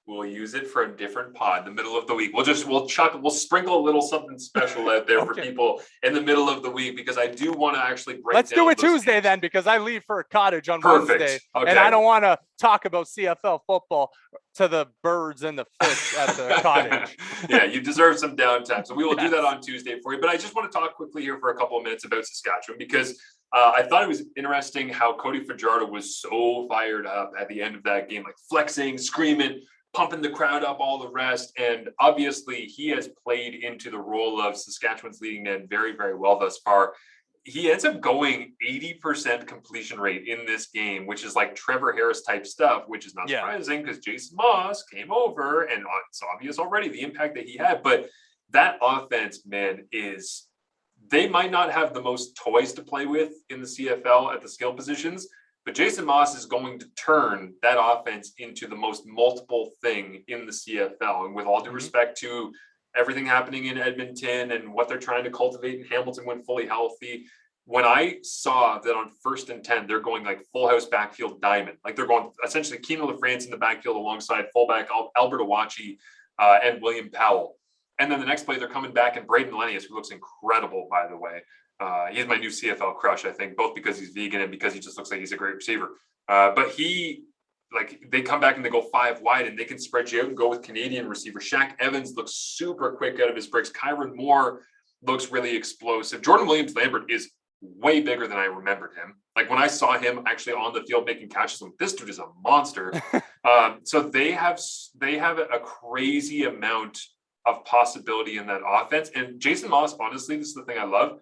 We'll use it for a different pod, the middle of the week. We'll sprinkle a little something special out there for people in the middle of the week, because I do want to actually break Let's down do it Tuesday games. then, because I leave for a cottage on Perfect. Wednesday. Okay. And I don't want to talk about CFL football to the birds and the fish at the cottage. Yeah, you deserve some downtime. So we will do that on Tuesday for you. But I just want to talk quickly here for a couple of minutes about Saskatchewan, because I thought it was interesting how Cody Fajardo was so fired up at the end of that game, flexing, screaming, pumping the crowd up, all the rest. And obviously he has played into the role of Saskatchewan's leading man very, very well thus far. He ends up going 80% completion rate in this game, which is like Trevor Harris type stuff, which is not surprising because Jason Moss came over and it's obvious already the impact that he had. But that offense, man, they might not have the most toys to play with in the CFL at the skill positions, but Jason Moss is going to turn that offense into the most multiple thing in the CFL. And with all due respect to everything happening in Edmonton and what they're trying to cultivate in Hamilton when fully healthy, when I saw that on 1st and 10, they're going full house backfield diamond, they're going essentially Keenan LaFrance in the backfield alongside fullback Albert Awachi and William Powell. And then the next play, they're coming back, and Braden Lennius, who looks incredible, by the way. He's my new CFL crush, I think, both because he's vegan and because he just looks like he's a great receiver. But they come back and they go 5 wide, and they can spread you out and go with Canadian receiver. Shaq Evans looks super quick out of his bricks. Kyron Moore looks really explosive. Jordan Williams-Lambert is way bigger than I remembered him. When I saw him actually on the field making catches, this dude is a monster. So they have a crazy amount of possibility in that offense. And Jason Moss, honestly, this is the thing I love.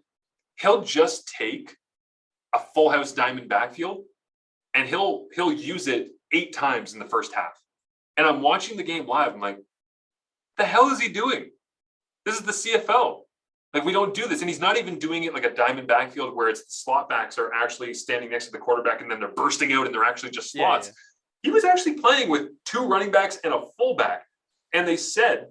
He'll just take a full house diamond backfield and he'll use it 8 times in the first half. And I'm watching the game live. I'm like, the hell is he doing? This is the CFL. We don't do this. And he's not even doing it like a diamond backfield where it's the slot backs are actually standing next to the quarterback and then they're bursting out and they're actually just slots. Yeah. He was actually playing with 2 running backs and a fullback. And they said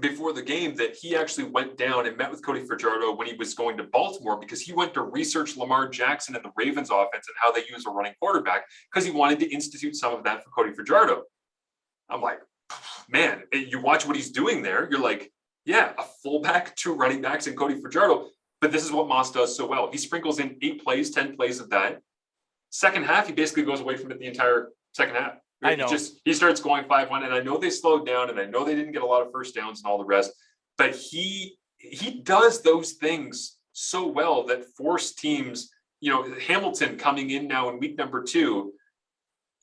before the game that he actually went down and met with Cody Fajardo when he was going to Baltimore, because he went to research Lamar Jackson and the Ravens offense and how they use a running quarterback, because he wanted to institute some of that for Cody Fajardo. I'm like, man, you watch what he's doing there. You're like, yeah, a fullback, 2 running backs, and Cody Fajardo. But this is what Moss does so well. He sprinkles in 8 plays, 10 plays of that. Second half, he basically goes away from it the entire second half. I know. He starts going 5-1, and I know they slowed down, and I know they didn't get a lot of first downs and all the rest, but he does those things so well that force teams, Hamilton coming in now in week number 2,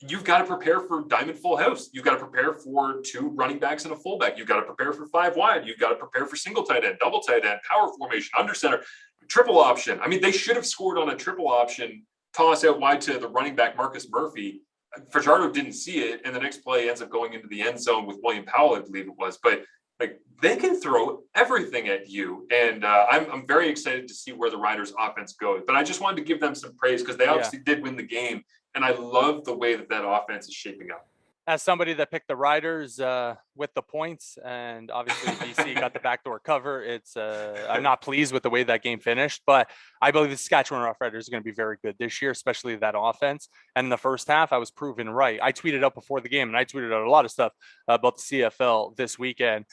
you've got to prepare for diamond full house. You've got to prepare for 2 running backs and a fullback. You've got to prepare for 5 wide. You've got to prepare for single tight end, double tight end, power formation, under center, triple option. I mean, they should have scored on a triple option toss out wide to the running back, Marcus Murphy. Fajardo didn't see it, and the next play ends up going into the end zone with William Powell, I believe it was. But like, they can throw everything at you, and I'm very excited to see where the Riders' offense goes. But I just wanted to give them some praise because they obviously did win the game, and I love the way that offense is shaping up. As somebody that picked the Riders with the points, and obviously BC got the backdoor cover, I'm not pleased with the way that game finished, but I believe the Saskatchewan Roughriders are going to be very good this year, especially that offense. And in the first half, I was proven right. I tweeted out before the game, and I tweeted out a lot of stuff about the CFL this weekend.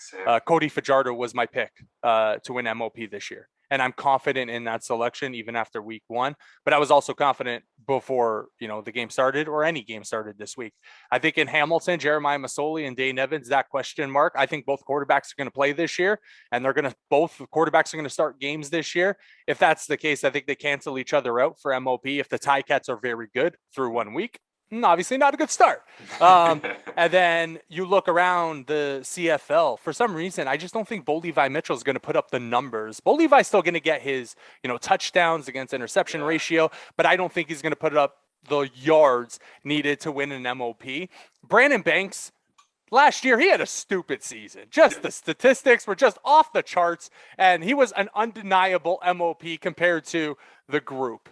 Cody Fajardo was my pick to win MOP this year. And I'm confident in that selection even after week 1. But I was also confident before, the game started or any game started this week. I think in Hamilton, Jeremiah Masoli and Dane Evans, that question mark, I think both quarterbacks are going to play this year, and both quarterbacks are going to start games this year. If that's the case, I think they cancel each other out for MOP. If the Ticats are very good through 1 week, obviously not a good start. And then you look around the CFL. For some reason, I just don't think Bo Levi Mitchell is going to put up the numbers. Bo Levi's still going to get his, touchdowns against interception ratio, but I don't think he's going to put up the yards needed to win an MOP. Brandon Banks, last year, he had a stupid season. Just the statistics were just off the charts, and he was an undeniable MOP compared to the group.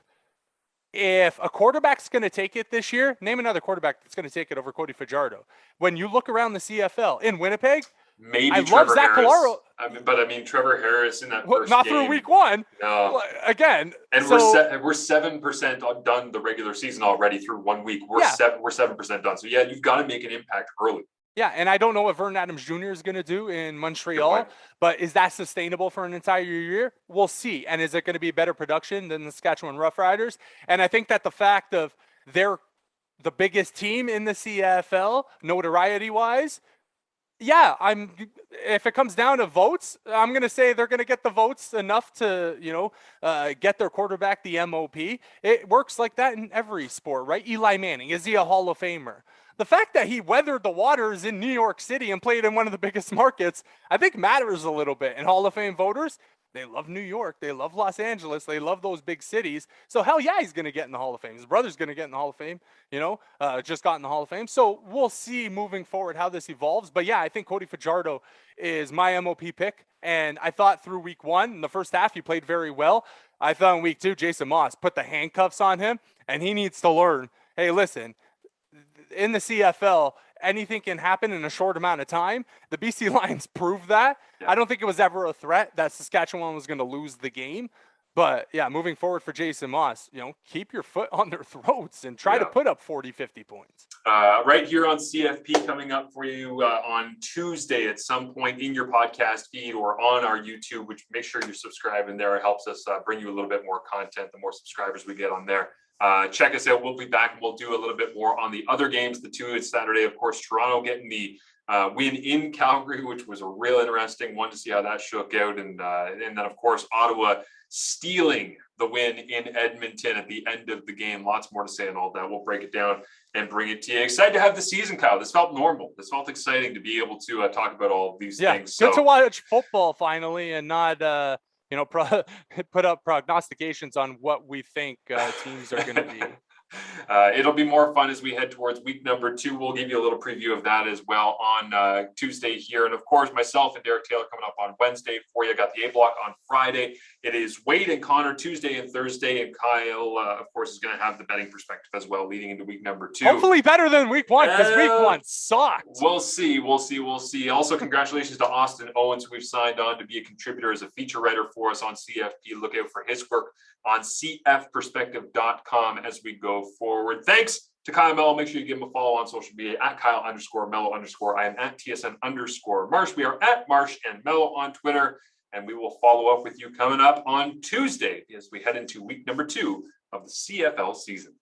If a quarterback's going to take it this year, name another quarterback that's going to take it over Cody Fajardo. When you look around the CFL in Winnipeg, maybe I Trevor love Zach Harris. Calaro. Trevor Harris in that first not game. through week 1. No. Again. And we're 7% done the regular season already through 1 week. We're 7% done. So you've got to make an impact early. Yeah, and I don't know what Vernon Adams Jr. is going to do in Montreal, but is that sustainable for an entire year? We'll see. And is it going to be better production than the Saskatchewan Roughriders? And I think that the fact of they're the biggest team in the CFL, notoriety-wise, if it comes down to votes, I'm going to say they're going to get the votes enough to, get their quarterback the MOP. It works like that in every sport, right? Eli Manning, is he a Hall of Famer? The fact that he weathered the waters in New York City and played in one of the biggest markets, I think matters a little bit. And Hall of Fame voters, they love New York. They love Los Angeles. They love those big cities. So hell yeah, he's going to get in the Hall of Fame. His brother's going to get in the Hall of Fame, just got in the Hall of Fame. So we'll see moving forward how this evolves. But yeah, I think Cody Fajardo is my MOP pick. And I thought through week 1, in the first half, he played very well. I thought in week 2, Jason Moss put the handcuffs on him, and he needs to learn, hey, listen, in the CFL, anything can happen in a short amount of time. The BC Lions proved that. I don't think it was ever a threat that Saskatchewan was going to lose the game. But, moving forward for Jason Moss, keep your foot on their throats and try to put up 40, 50 points. Right here on CFP coming up for you on Tuesday at some point in your podcast feed or on our YouTube, which make sure you're subscribing there. It helps us bring you a little bit more content, the more subscribers we get on there. Check us out. We'll be back and we'll do a little bit more on the other games. The 2 is Saturday, of course, Toronto getting the win in Calgary, which was a real interesting one to see how that shook out. And then, of course, Ottawa stealing the win in Edmonton at the end of the game. Lots more to say on all that. We'll break it down and bring it to you. Excited to have the season, Kyle. This felt normal. This felt exciting to be able to talk about all of these things. Good to watch football finally and not put up prognostications on what we think teams are going to be. It'll be more fun as we head towards week number 2. We'll give you a little preview of that as well on Tuesday here. And of course, myself and Derek Taylor coming up on Wednesday for you. Got the A block on Friday. It is Wade and Connor Tuesday and Thursday, and Kyle, of course, is going to have the betting perspective as well, leading into week number 2. Hopefully better than week 1, because week 1 sucked. We'll see. Also, congratulations to Austin Owens, who we've signed on to be a contributor as a feature writer for us on CFP. Look out for his work on cfperspective.com as we go forward. Thanks to Kyle Melo. Make sure you give him a follow on social media at Kyle_Melo_. I am at TSN_Marsh. We are at Marsh and Melo on Twitter. And we will follow up with you coming up on Tuesday as we head into week number 2 of the CFL season.